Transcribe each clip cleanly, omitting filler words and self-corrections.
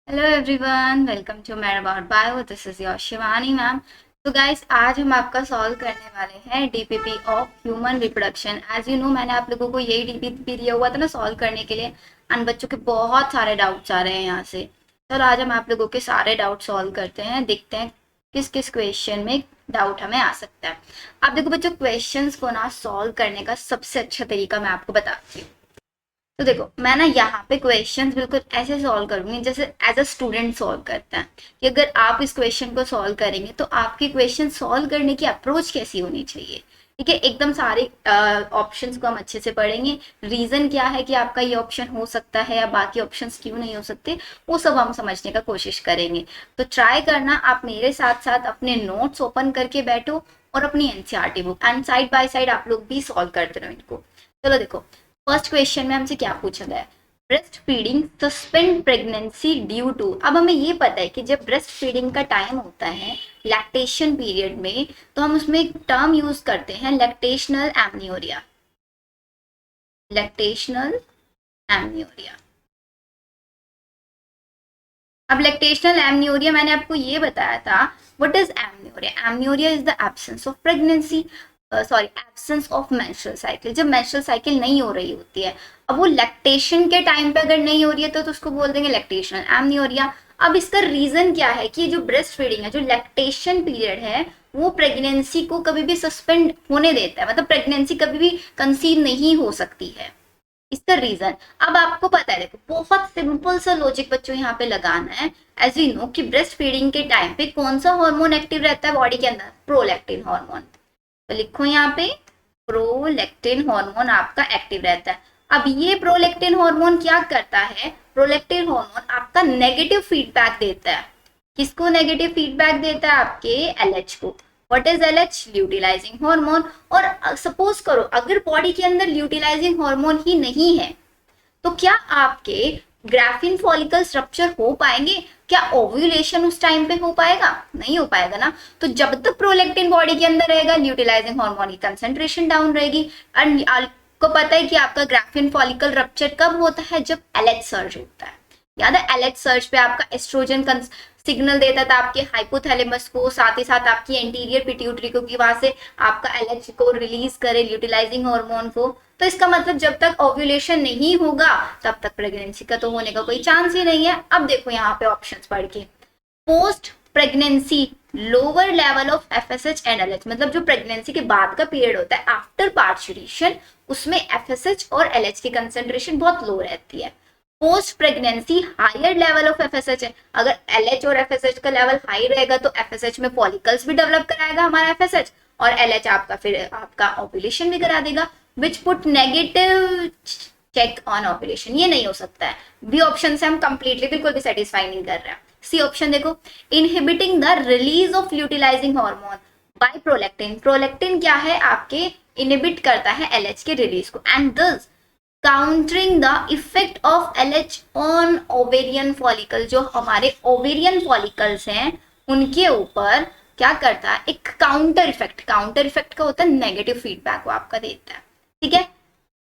Hello everyone, welcome to मेरा about bio. This is your Shivani ma'am. तो guys, आज हम आपका सॉल्व करने वाले हैं DPP of human reproduction. As you know, मैंने आप लोगों को यही डीपीपी दिया हुआ था ना सॉल्व करने के लिए। एंड बच्चों के बहुत सारे डाउट्स आ रहे हैं यहाँ से। चलो आज हम आप लोगों के सारे डाउट सॉल्व करते हैं, देखते हैं किस किस क्वेश्चन में डाउट हमें आ सकता है। आप देखो बच्चों, क्वेश्चंस को ना सॉल्व करने का सबसे अच्छा तरीका मैं आपको बताती हूँ। तो देखो, मैं ना यहाँ पे क्वेश्चंस बिल्कुल ऐसे सॉल्व करूंगी जैसे एज अ स्टूडेंट सॉल्व करता है, कि अगर आप इस क्वेश्चन को सॉल्व करेंगे तो आपकी क्वेश्चन सॉल्व करने की अप्रोच कैसी होनी चाहिए। ठीक है, एकदम सारे ऑप्शंस को हम अच्छे से पढ़ेंगे। रीजन क्या है कि आपका ये ऑप्शन हो सकता है या बाकी ऑप्शंस क्यों नहीं हो सकते, वो सब हम समझने का कोशिश करेंगे। तो ट्राई करना, आप मेरे साथ साथ अपने नोट्स ओपन करके बैठो और अपनी NCERT book and side by side आप लोग भी सॉल्व करते रहो इनको। चलो देखो, फर्स्ट क्वेश्चन में हमसे क्या पूछा गया है। Breast feeding suspend pregnancy due to. अब हमें ये पता है कि जब ब्रेस्ट फीडिंग का टाइम होता है लैक्टेशन पीरियड में, तो हम उसमें एक टर्म यूज करते हैं, लैक्टेशनल एमनियोरिया। लैक्टेशनल एमनियोरिया। अब लैक्टेशनल एमनियोरिया मैंने आपको ये बताया था। What is amenorrhoea? Amenorrhoea is the absence of pregnancy, sorry absence of menstrual cycle. जब मेंस्ट्रुअल साइकिल नहीं हो रही होती है, अब वो लैक्टेशन के टाइम पे अगर नहीं हो रही है तो उसको बोल देंगे लैक्टेशनल एमनियोरिया। अब इसका रीजन क्या है कि जो ब्रेस्ट फीडिंग है, जो लैक्टेशन पीरियड है, वो प्रेगनेंसी को कभी भी सस्पेंड होने देता है, मतलब प्रेगनेंसी कभी भी कंसीव नहीं हो सकती है। इसका रीजन अब आपको पता है। देखो, बहुत सिंपल सा लॉजिक बच्चों यहाँ पे लगाना है। एज वी नो कि ब्रेस्ट फीडिंग के टाइम पे कौन सा हार्मोन एक्टिव रहता है बॉडी के अंदर? Prolactin hormone. तो लिखो यहाँ पे, प्रोलैक्टिन हार्मोन आपका एक्टिव रहता है। अब ये प्रोलैक्टिन हार्मोन क्या करता है? प्रोलैक्टिन हार्मोन आपका नेगेटिव फीडबैक देता है। किसको नेगेटिव फीडबैक देता है? आपके एलएच को। What is LH? Luteinising hormone. और सपोज करो अगर बॉडी के अंदर ल्यूटिलाइजिंग हार्मोन ही नहीं है, तो क्या आपके ग्राफिन फॉलिकल्स रप्चर हो पाएंगे? क्या ओव्यूलेशन उस टाइम पे हो पाएगा? नहीं हो पाएगा ना। तो जब तक प्रोलैक्टिन बॉडी के अंदर रहेगा, ल्यूटिलाइजिंग हार्मोन की कंसेंट्रेशन डाउन रहेगी। एंड आपको पता है कि आपका ग्राफिन फॉलिकल रप्चर कब होता है? जब एलएच सर्ज होता है। याद है, एलएच सर्ज पे आपका एस्ट्रोजन सिग्नल देता था आपके हाइपोथैलेमस को, साथ ही साथ आपकी एंटीरियर पिट्यूटरी को, कि वहां से आपका एलएच को रिलीज करे, ल्यूटिलाइजिंग हार्मोन को। तो इसका मतलब जब तक ओव्यूलेशन नहीं होगा तब तक प्रेगनेंसी का तो होने का कोई चांस ही नहीं है। अब देखो यहाँ पे ऑप्शंस पढ़ के, post pregnancy lower level of FSH and LH, मतलब जो प्रेगनेंसी के बाद का पीरियड होता है आफ्टर पार्चुरेशन, उसमें एफएसएच और एलएच की कंसेंट्रेशन बहुत लो रहती है। Post pregnancy higher level of FSH है। अगर एलएच और एफएसएच का लेवल हाई रहेगा तो एफएसएच में फॉलिकल्स भी डेवलप कराएगा हमारा एफएसएच, और एलएच आपका फिर आपका ओव्यूलेशन भी करा देगा। Which put negative check on ovulation. ये नहीं हो सकता है। बी ऑप्शन से हम कंप्लीटली बिल्कुल भी सेटिस्फाई नहीं कर रहे हैं। सी ऑप्शन देखो, inhibiting the release of luteinising hormone by prolactin. Prolactin क्या है? आपके इनहिबिट करता है एलएच के रिलीज को, एंड दस countering the effect of LH on ovarian follicle. जो हमारे ओवेरियन फॉलिकल्स हैं उनके ऊपर क्या करता है? एक काउंटर इफेक्ट। काउंटर इफेक्ट का होता है नेगेटिव फीडबैक, वो आपका देता है। ठीक है,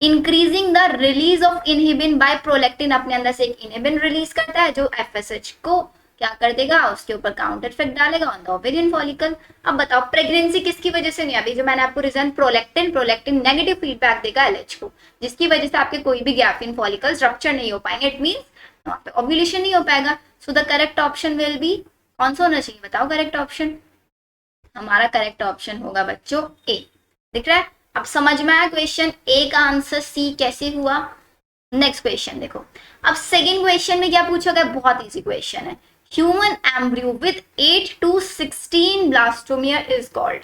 increasing the release of inhibin by prolactin, अपने अंदर से एक इनहिबिन रिलीज करता है जो एफएसएच को क्या कर देगा? उसके ऊपर काउंटर इफेक्ट डालेगा ऑन द ओवेरियन फॉलिकल। अब बताओ प्रेगनेंसी किसकी वजह से नहीं? अभी जो मैंने आपको reason, prolactin. Prolactin negative feedback देगा एलएच को, जिसकी वजह से आपके कोई भी ग्राफिन फॉलिकल्स रप्चर नहीं हो पाएंगे। इट मींस वहां पे ओव्यूलेशन नहीं हो पाएगा। So the correct option will be, कौन सा होना चाहिए बताओ करेक्ट ऑप्शन? हमारा करेक्ट ऑप्शन होगा बच्चों ए। दिख रहा है? अब समझ में आया क्वेश्चन ए का आंसर सी कैसे हुआ। नेक्स्ट क्वेश्चन देखो। अब सेकेंड क्वेश्चन में क्या पूछा गया? बहुत इजी क्वेश्चन है। Human embryo with 8 to 16 blastomere is called.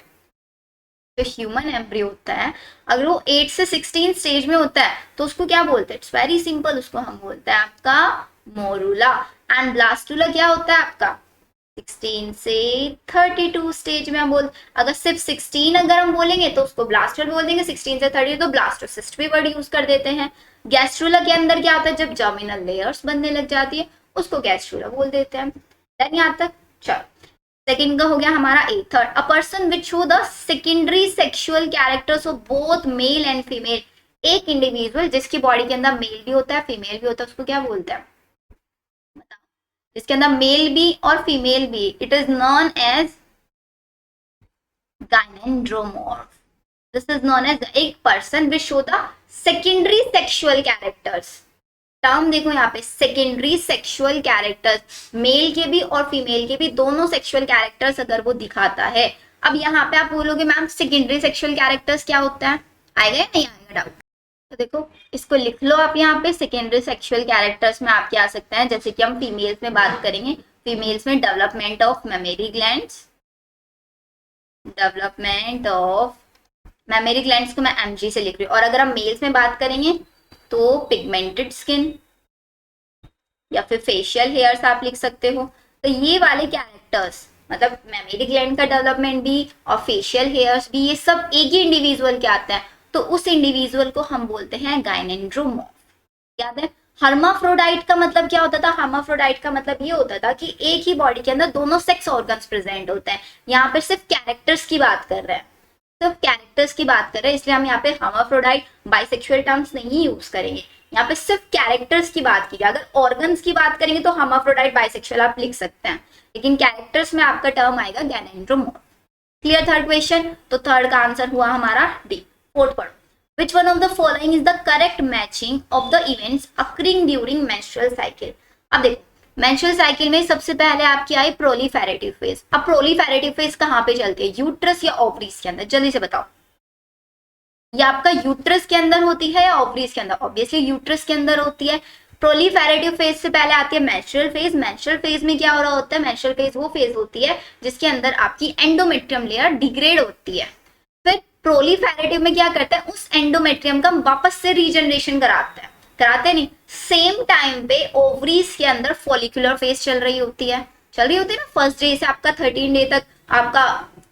जो ह्यूमन एम्ब्रियो होता है, अगर वो 8 से 16 स्टेज में होता है तो उसको क्या बोलते हैं? इट्स वेरी सिंपल, उसको हम बोलते हैं आपका मोरूला। एंड ब्लास्टुला क्या होता है आपका? 16 से 32 स्टेज में हम बोल, अगर सिर्फ 16 अगर हम बोलेंगे तो उसको ब्लास्टर बोल देंगे, 16 से 30 तो ब्लास्टोसिस्ट भी वर्ड यूज कर देते हैं। गैस्ट्रुला के अंदर क्या होता है? जब जर्मिनल लेयर्स बनने लग जाती है उसको गैस्ट्रुला बोल देते हैं। डन यहाँ तक? चलो, सेकंड का हो गया हमारा A. Third, a person which show the secondary sexual characters of both male and female. एक इंडिविजुअल जिसकी बॉडी के अंदर मेल भी होता है फीमेल भी होता है, उसको क्या बोलते हैं? बताओ। इसके अंदर मेल भी और फीमेल भी, it is known as gynandromorph. This is known as एक person which show the secondary sexual characters. Term देखो यहाँ पे, सेकेंडरी सेक्सुअल कैरेक्टर्स, मेल के भी और फीमेल के भी दोनों सेक्सुअल कैरेक्टर्स अगर वो दिखाता है. अब यहाँ पे आप बोलोगे मैम सेकेंडरी सेक्सुअल कैरेक्टर्स क्या होता है, आएगा या नहीं आएगा डाउट. तो देखो इसको लिख लो आप यहाँ पे. सेकेंडरी सेक्सुअल कैरेक्टर्स में आप क्या आ सकते हैं, जैसे कि हम फीमेल्स में बात करेंगे, फीमेल्स में development of mammary glands, development of mammary glands को मैं एमजी से लिख रही हूँ. और अगर हम मेल्स में बात करेंगे तो पिगमेंटेड स्किन या फिर फेशियल हेयर्स आप लिख सकते हो. तो ये वाले कैरेक्टर्स, मतलब मेमोरी ग्लैंड का डेवलपमेंट भी और फेशियल हेयर्स भी, ये सब एक ही इंडिविजुअल के आते हैं. तो उस इंडिविजुअल को हम बोलते हैं गाइनेंड्रोमॉर्फ. याद है हर्माफ्रोडाइट का मतलब क्या होता था, हर्माफ्रोडाइट का मतलब ये होता था कि एक ही बॉडी के अंदर दोनों सेक्स ऑर्गन्स प्रेजेंट होते हैं. यहाँ पे सिर्फ कैरेक्टर्स की बात कर रहे हैं, सिर्फ कैरेक्टर्स की बात कर रहे हैं, इसलिए हम यहाँ पे हर्माफ्रोडाइट बाइसेक्सुअल टर्म्स नहीं यूज करेंगे. यहाँ पे सिर्फ कैरेक्टर्स की बात की जाए. अगर ऑर्गन्स की बात करेंगे तो हर्माफ्रोडाइट बाइसेक्सुअल आप लिख सकते हैं, लेकिन कैरेक्टर्स में आपका टर्म आएगा गाइनेंड्रोमॉर्फ. Clear third question. तो थर्ड का आंसर हुआ हमारा डी. फोर्थ पढ़ो. Which one of the following is the correct matching of the events occurring during menstrual cycle? अब देखो menstrual cycle में सबसे पहले आपकी आई proliferative phase. अब proliferative phase कहाँ पे चलती है, यूट्रस या ओवरीज के अंदर, जल्दी से बताओ. ये आपका यूट्रस के अंदर होती है या ओवरीज के अंदर, ऑब्वियसली यूट्रस के अंदर होती है. प्रोलिफेरेटिव फेज से पहले आती है मेंस्ट्रुअल फेज. मेंस्ट्रुअल फेज में क्या हो रहा होता है, मेंस्ट्रुअल फेज वो फेज होती है जिसके अंदर आपकी एंडोमेट्रियम लेयर डिग्रेड होती है. फिर प्रोलिफेरेटिव में क्या करता है, उस एंडोमेट्रियम का वापस से रीजनरेशन कराते नहीं. सेम टाइम पे ओवरीज के अंदर फॉलिकुलर फेज चल रही होती है ना. फर्स्ट डे से आपका 13 डे तक आपका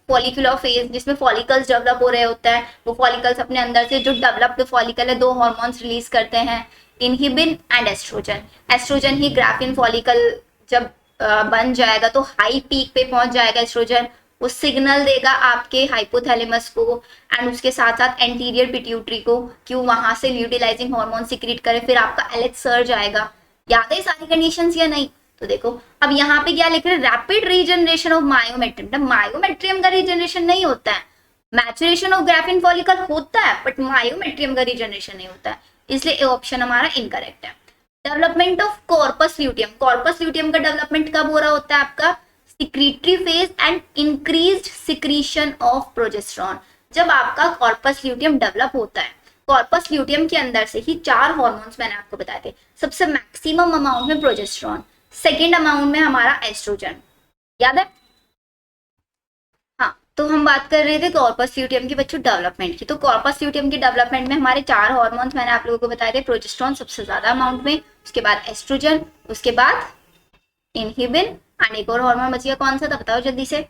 फॉलिकुलर फेज, जिसमें फॉलिकल्स डेवलप हो रहे होते हैं. वो फॉलिकल्स अपने अंदर से, जो डेवलप्ड फॉलिकल है, दो हॉर्मोन्स रिलीज करते हैं, इनहिबिन एंड एस्ट्रोजन. एस्ट्रोजन ही ग्राफिन फॉलिकल जब बन जाएगा तो हाई पीक पे पहुंच जाएगा एस्ट्रोजन. वो सिग्नल देगा आपके हाइपोथैलेमस को एंड उसके साथ साथ एंटीरियर पिट्यूटरी को कि वो वहां से ल्यूटिलाइजिंग हार्मोन सिक्रीट करे. फिर आपका एलएच सर्ज आएगा. याद है सारी कंडीशंस या नहीं. तो देखो अब यहाँ पे क्या लिख रहे हैं, rapid regeneration of myometrium. Myometrium का रीजनरेशन नहीं होता है, मैचुरेशन ऑफ ग्राफिन फॉलिकल होता है, बट मायोमेट्रियम का रीजनरेशन नहीं होता है, इसलिए ए ऑप्शन हमारा इनकरेक्ट है. Development of corpus luteum. Corpus luteum का डेवलपमेंट कब हो रहा होता है आपका, secretory phase and increased secretion of progesterone. जब आपका कॉर्पस ल्यूटियम डेवलप होता है, कॉर्पस ल्यूटियम के अंदर से ही 4 हार्मोन्स मैंने आपको बताए थे. सबसे मैक्सिमम अमाउंट में प्रोजेस्टेरॉन, सेकेंड अमाउंट में हमारा एस्ट्रोजन. याद है. हाँ, तो हम बात कर रहे थे कॉर्पस ल्यूटियम की बच्चों डेवलपमेंट की. तो कॉर्पस ल्यूटियम की डेवलपमेंट में हमारे 4 हार्मोन्स मैंने आप लोगों को बताए थे. प्रोजेस्टेरॉन सबसे ज्यादा अमाउंट में, उसके बाद एस्ट्रोजन, उसके बाद इनहिबिन एंड एक और हार्मोन बच गया, कौन सा था बताओ जल्दी से.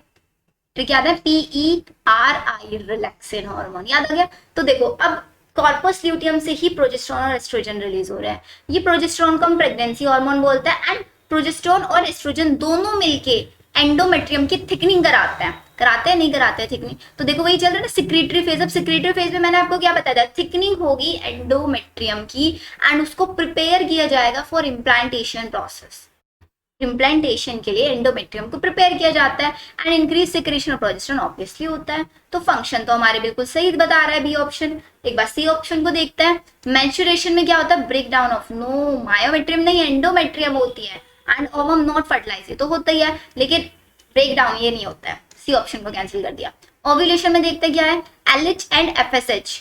ट्रिक याद है, PERI रिलैक्सिन हार्मोन. याद आ गया. तो देखो अब कॉर्पस ल्यूटियम से ही प्रोजेस्टेरॉन और एस्ट्रोजन रिलीज हो रहे हैं. ये प्रोजेस्टेरॉन को हम प्रेगनेंसी हार्मोन बोलते हैं. एंड प्रोजेस्टेरॉन और एस्ट्रोजन दोनों मिलके एंडोमेट्रियम की थिकनिंग कराते हैं नहीं कराते हैं थिकनिंग. तो देखो वही चल रहा है ना सिक्रीटरी फेज. अब सिक्रीटरी फेज में मैंने आपको क्या बताया था, थिकनिंग होगी एंडोमेट्रियम की एंड उसको प्रिपेयर किया जाएगा फॉर इम्प्लांटेशन प्रोसेस. इम्प्लांटेशन के लिए एंडोमेट्रियम को प्रिपेयर किया जाता है and increase secretion of progesterone obviously होता है. तो फंक्शन तो हमारे बिल्कुल सही बता रहा है बी ऑप्शन. एक बार सी ऑप्शन को देखते हैं. मैच्योरेशन में क्या होता है, break down of, no myometrium नहीं एंडोमेट्रियम होती है एंड ओवम नॉट फर्टिलाइज, ये तो होता ही है, लेकिन ब्रेक डाउन ये नहीं होता है. सी ऑप्शन को कैंसिल कर दिया. ओव्यूलेशन में देखते क्या है, LH and FSH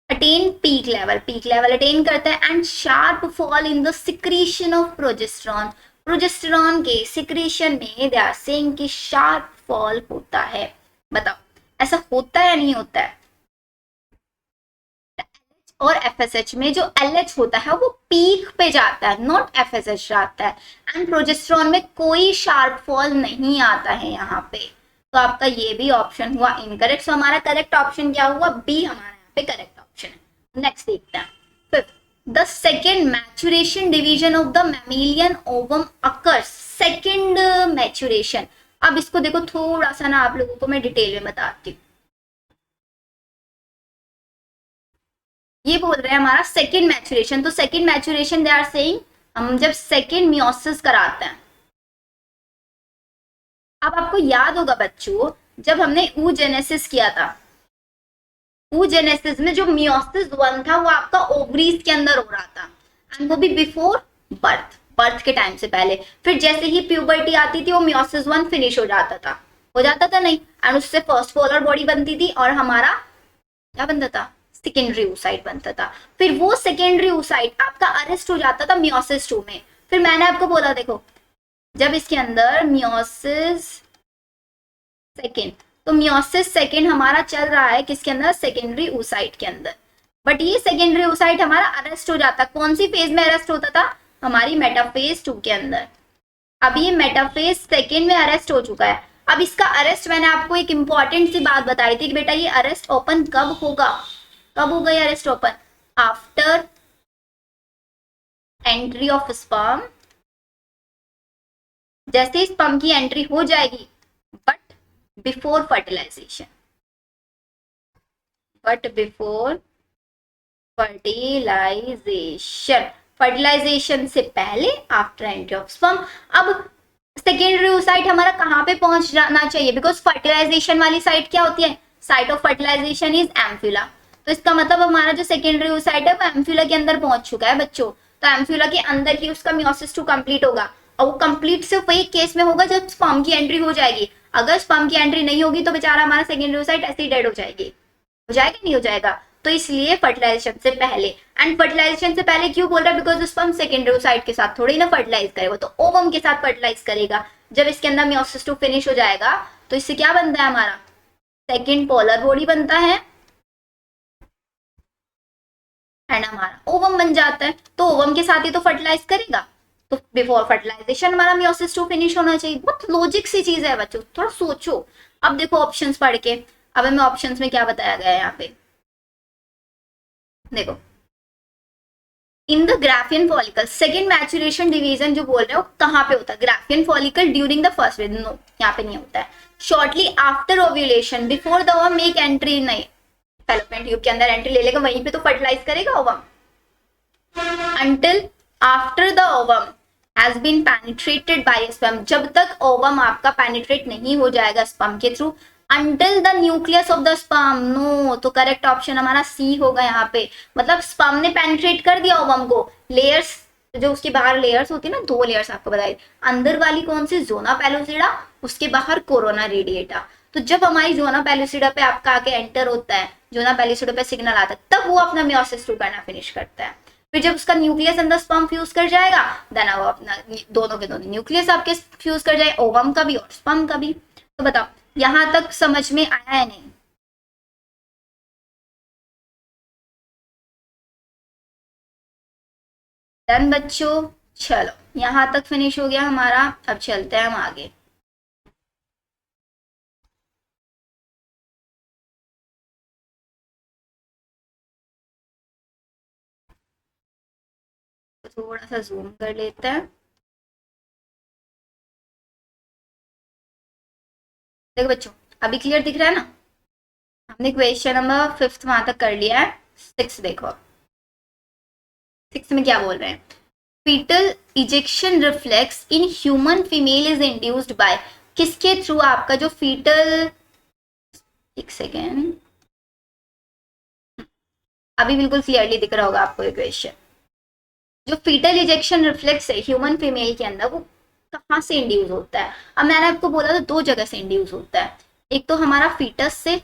attain peak level attain करता है and sharp fall in the secretion of progesterone. Progesterone के सिक्रीशन में दे आर सेइंग कि शार्प फॉल होता है. बताओ ऐसा होता है या नहीं होता है. और FSH में जो LH होता है वो पीक पे जाता है, नॉट FSH जाता है. एंड प्रोजेस्टेरॉन में कोई शार्प फॉल नहीं आता है यहाँ पे. तो आपका ये भी ऑप्शन हुआ इनकरेक्ट. सो हमारा करेक्ट ऑप्शन क्या हुआ, बी हमारा यहाँ पे करेक्ट ऑप्शन है. नेक्स्ट देखते हैं. Fifth, the second maturation division of the mammalian ovum occurs. second maturation. अब इसको देखो थोड़ा सा ना आप लोगों को मैं डिटेल में बताती हूँ. ये बोल रहे हैं हमारा सेकेंड मैचुरेशन. तो second maturation they are saying हम जब सेकेंड मियोसिस कराते हैं, अब आपको याद होगा बच्चों, जब हमने oogenesis किया था, oogenesis में जो मियोसिस 1 था वो आपका ओवरीज के अंदर हो रहा था, एंड वो भी बिफोर बर्थ, बर्थ के टाइम से पहले। फिर जैसे ही प्यूबर्टी आती थी वो मियोसिस 1 फिनिश हो जाता था, नहीं, एंड उससे फर्स्ट पोलर बॉडी बनती थी और हमारा क्या बनता था, सेकेंडरी oocyte बनता था। फिर वो सेकेंडरी oocyte आपका अरेस्ट हो जाता था मियोसिस 2 में। फिर मैंने आपको बोला देखो, जब इसके अंदर मियोसिस सेकेंड, तो मियोसिस सेकेंड हमारा चल रहा है किसके अंदर, सेकेंडरी oocyte के अंदर। बट ये सेकेंडरी oocyte हमारा अरेस्ट हो जाता, कौन सी फेज में अरेस्ट होता था, हमारी मेटाफेज 2 के अंदर। अब ये मेटाफेज सेकेंड में अरेस्ट हो चुका है। अब इसका अरेस्ट मैंने आपको एक इंपॉर्टेंट सी बात बताई थी कि बेटा ये अरेस्ट ओपन कब होगा, कब होगा ये arrest open, after entry of sperm. जैसे ही स्पर्म की एंट्री हो जाएगी, but before fertilisation, but before fertilisation, fertilisation से पहले, आफ्टर एंट्री ऑफ स्पर्म। अब सेकेंडरी oocyte हमारा कहाँ पे पहुंच जाना चाहिए, बिकॉज फर्टिलाइजेशन वाली साइट क्या होती है, साइट ऑफ फर्टिलाइजेशन इज एम्फिला। तो इसका मतलब हमारा जो सेकेंडरी oocyte है वो एम्फिला के अंदर पहुंच चुका है बच्चों। तो एम्फिला के अंदर ही उसका मियोसिस 2 कंप्लीट होगा, और वो कंप्लीट सिर्फ वही केस में होगा जब स्पर्म की एंट्री हो जाएगी। अगर स्पर्म की एंट्री नहीं होगी तो बेचारा हमारा सेकेंडरी oocyte ऐसे ही डेड हो जाएगी, हो जाएगा नहीं हो जाएगा। तो इसलिए फर्टिलाइजेशन से पहले, एंड फर्टिलाइजेशन से पहले क्यों बोल रहा है, बिकॉज स्पर्म सेकेंडरी oocyte के साथ थोड़ी ना फर्टिलाइज करेगा, तो ओवम के साथ फर्टिलाइज करेगा। जब इसके अंदर मियोसिस 2 फिनिश हो जाएगा तो इससे क्या बनता है, हमारा सेकेंड पोलर बॉडी बनता है, एंड हमारा ओवम बन जाता है। तो ओवम के साथ ही तो फर्टिलाइज करेगा, तो बिफोर फर्टिलाइजेशन हमारा मियोसिस 2 फिनिश होना चाहिए। बहुत लॉजिक सी चीज है बच्चों, थोड़ा सोचो। अब देखो ऑप्शंस पढ़ के, अब हमें ऑप्शंस में क्या बताया गया है यहाँ पे, देखो in the graafian follicle second maturation division जो बोल रहे हो कहाँ पे होता है, graafian follicle during the first phase, no यहाँ पे नहीं होता है। Shortly after ovulation before the ovum make entry, नहीं, फैलोपियन ट्यूब के अंदर एंट्री ले लेगा, वहीं पे तो फर्टिलाइज करेगा ovum. Until after the ovum has been penetrated by sperm, जब तक ओवम आपका पेनिट्रेट नहीं हो जाएगा स्पर्म के थ्रू, until the nucleus of the sperm, no, तो करेक्ट ऑप्शन हमारा सी होगा यहाँ पे। मतलब स्पर्म ने पेनिट्रेट कर दिया ओवम को, लेयर्स जो उसके बाहर लेयर्स होती है ना, 2 लेयर्स आपको बताई, अंदर वाली कौन सी, जोना पेलुसिडा, उसके बाहर कोरोना रेडिएटा। तो जब हमारी जोना पेलुसिडा पे आपका आके एंटर होता है, जोना पेलुसिडा पे सिग्नल आता है, तब वो अपना मियोसिस 2 करना फिनिश करता है। फिर जब उसका न्यूक्लियस अंदर स्पर्म फ्यूज कर जाएगा, देन वो अपना दोनों के दोनों न्यूक्लियस आपके फ्यूज कर जाए, ओवम का भी और स्पर्म का भी। तो बताओ यहां तक समझ में आया है नहीं, डन बच्चों। चलो यहां तक फिनिश हो गया हमारा, अब चलते हैं हम आगे। तो थोड़ा सा जूम कर लेते हैं। देखो बच्चों अभी क्लियर दिख रहा है ना, हमने क्वेश्चन नंबर 5 वहां तक कर लिया है। 6 देखो, 6 में क्या बोल रहे हैं, fetal ejection reflex in human female is induced by, किसके थ्रू आपका जो fetal, एक सेकेंड, अभी बिल्कुल क्लियरली दिख रहा होगा आपको ये क्वेश्चन। जो fetal ejection reflex है ह्यूमन फीमेल के अंदर, वो कहाँ से इंड्यूस होता है। अब मैंने आपको बोला था 2 जगह से इंड्यूस होता है, एक तो हमारा फीटस से,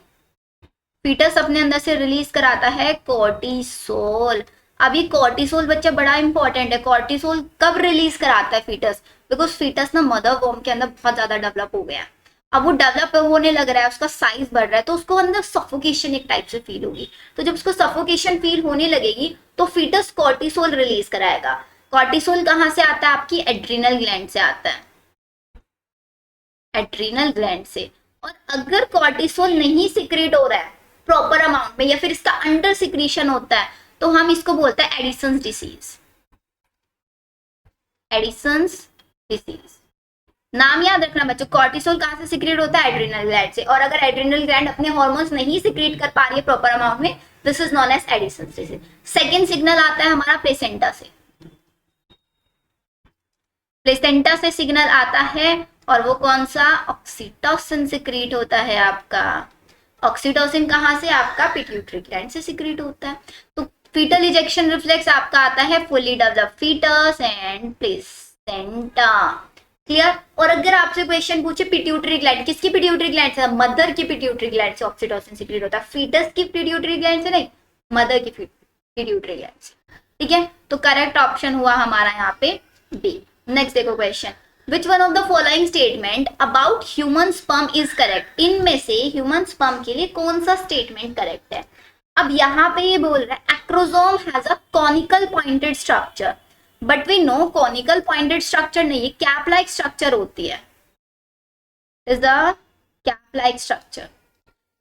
फीटस अपने अंदर से रिलीज कराता है कॉर्टिसोल। अभी कॉर्टिसोल बच्चा बड़ा इंपॉर्टेंट है, कॉर्टिसोल कब रिलीज कराता है फीटस, बिकॉज फीटस ना मदर वॉर्म के अंदर बहुत ज्यादा डेवलप हो गया है, अब वो डेवलप होने लग रहा है, उसका साइज बढ़ रहा है, तो उसको अंदर सफोकेशन एक टाइप से फील होगी। तो जब उसको सफोकेशन फील होने लगेगी तो फीटस कॉर्टिसोल रिलीज कराएगा। कॉर्टिसोल कहाँ से आता है, आपकी एड्रीनल ग्लैंड से आता है, एड्रीनल ग्लैंड से। और अगर कॉर्टिसोल नहीं सिक्रेट हो रहा है प्रॉपर अमाउंट में, या फिर इसका अंडर सिक्रीशन होता है, तो हम इसको बोलते हैं एडिसन्स डिसीज, एडिसन्स डिसीज। नाम याद रखना बच्चों, कॉर्टिसोल कहां से सिक्रेट होता है, एड्रिनल ग्लैंड से, और अगर एड्रिनल ग्लैंड अपने हार्मोन्स नहीं सिक्रेट कर पा रही है प्रॉपर अमाउंट में, this is known as Addison's disease. Second signal आता है हमारा प्लेसेंटा से, प्लेसेंटा से सिग्नल आता है और वो कौन सा, ऑक्सीटोसिन सिक्रीट होता है आपका। ऑक्सीटोसिन कहाँ से, आपका पिट्यूटरी ग्लैंड से सिक्रीट होता है। तो फीटल इजेक्शन रिफ्लेक्स आपका आता है fully developed foetus and placenta. Clear. और अगर आपसे क्वेश्चन पूछे पिट्यूटरी ग्लैंड, किसकी पिट्यूटरी ग्लैंड से, मदर की पिट्यूटरी ग्लैंड से ऑक्सीटोसिन सिक्रीट होता है, फीटस की पिट्यूटरी ग्लैंड से नहीं, मदर की पिट्यूटरी ग्लैंड से। ठीक है, तो करेक्ट ऑप्शन हुआ हमारा यहाँ पे बी। नेक्स्ट देखो question, which one of the following statement about human sperm is correct. इनमें से ह्यूमन स्पर्म के लिए कौन सा स्टेटमेंट करेक्ट है। अब यहाँ पे ये बोल रहा है acrosome has a conical pointed structure, but we know conical pointed structure नहीं है, कैप लाइक स्ट्रक्चर होती है, is the cap like structure.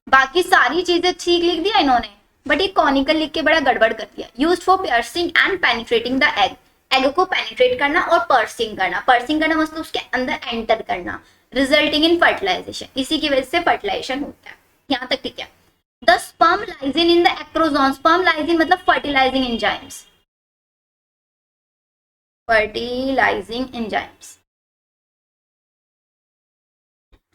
बाकी सारी चीजें ठीक लिख दिया इन्होंने, बट ये कॉनिकल लिख के बड़ा गड़बड़ कर दिया। Used for piercing and penetrating the egg, egg को पेनिट्रेट करना और पर्सिंग करना, पर्सिंग करना मतलब उसके अंदर एंटर करना, रिजल्टिंग इन फर्टिलाइजेशन, इसी की वजह से फर्टिलाइजेशन होता है। यहाँ तक ठीक है। The sperm lies in the acrosome, sperm lies in मतलब fertilising enzymes, fertilising enzymes.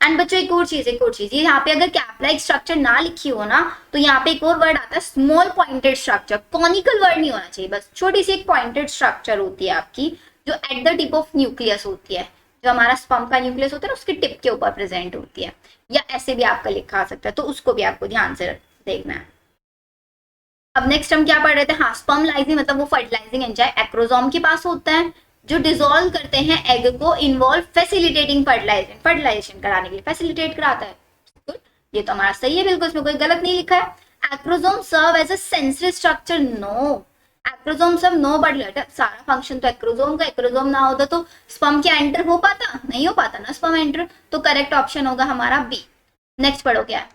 And बच्चों एक और चीज, ये यहाँ पे अगर कैप लाइक स्ट्रक्चर ना लिखी हो ना, तो यहाँ पे एक और वर्ड आता है small pointed structure. Conical word नहीं होना चाहिए, बस छोटी सी एक पॉइंटेड स्ट्रक्चर होती है आपकी, जो at the tip of nucleus होती है, जो हमारा स्पर्म का न्यूक्लियस होता है ना उसके टिप के ऊपर प्रेजेंट होती है, या ऐसे भी आपका लिखा आ सकता है, तो उसको भी आपको ध्यान से देखना है। अब नेक्स्ट हम क्या पढ़ रहे थे, हाँ स्पर्म लाइजिंग मतलब वो फर्टिलाइजिंग एंजाइम एक्रोसोम के पास होता है, जो डिसॉल्व करते हैं एग को, इन्वॉल्व फैसिलिटेटिंग फर्टिलाइजेशन, फर्टिलाइजेशन कराने के लिए फैसिलिटेट कराता है। गुड, ये तो हमारा सही है बिल्कुल, इसमें कोई गलत नहीं लिखा है। Acrosome serve as a sensory structure, no, acrosome सब नो, बट सारा फंक्शन तो एक्रोसोम का, एक्रोसोम ना होता तो स्पर्म क्या एंटर हो पाता, नहीं हो पाता ना स्पर्म एंटर, तो करेक्ट ऑप्शन होगा हमारा बी। नेक्स्ट पढ़ो क्या है,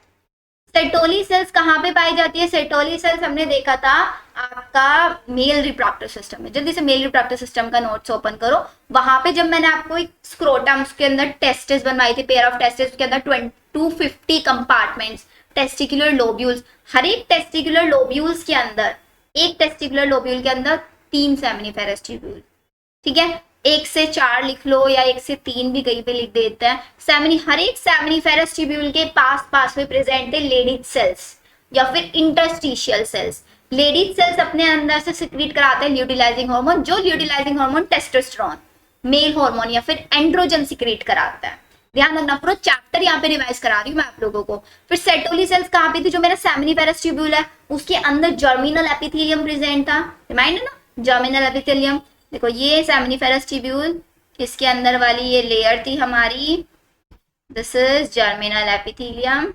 सेटोली सेल्स कहाँ पे पाई जाती है। सेटोली सेल्स हमने देखा था आपका मेल रिप्रोडक्टिव सिस्टम में। जल्दी से मेल रिप्रोडक्टिव सिस्टम का नोट्स ओपन करो, वहां पे जब मैंने आपको एक स्क्रोटम्स के अंदर टेस्टिस बनवाई थी, पेयर ऑफ टेस्टिस के अंदर 250 कंपार्टमेंट्स, टेस्टिकुलर लोब्यूल्स, हर एक टेस्टिकुलर लोब्यूल्स के अंदर, एक टेस्टिकुलर लोब्यूल के अंदर 3 सेमिनिफेरस ट्यूब्यूल। ठीक है, 1 से 4 लिख लो या 1 से 3 भी कहीं पे लिख देते हैं। हर एक सेमिनिफेरस ट्यूब्यूल के पास में प्रेजेंट है लेडीज सेल्स या फिर इंटरस्टिशियल सेल्स। लेडीज सेल्स अपने अंदर से सिक्रीट कराते हैं ल्यूटिलाइजिंग हार्मोन, जो ल्यूटिलाइजिंग हार्मोन टेस्टोस्टेरोन, मेल हार्मोन या फिर एंड्रोजन सिक्रीट कराता है। ध्यान रखना, पूरा चैप्टर यहाँ पे रिवाइज करा रही हूँ मैं आप लोगों को। फिर सेटोली सेल्स कहाँ पे थी, जो मेरा सेमिनिफेरस ट्यूब्यूल है उसके अंदर जर्मिनल एपिथेलियम प्रेजेंट था, रिमाइंड है ना, जर्मिनल एपिथेलियम। देखो ये सेमिनिफेरस ट्यूब्यूल, इसके अंदर वाली ये लेयर थी हमारी, दिस इज जर्मिनल एपिथेलियम।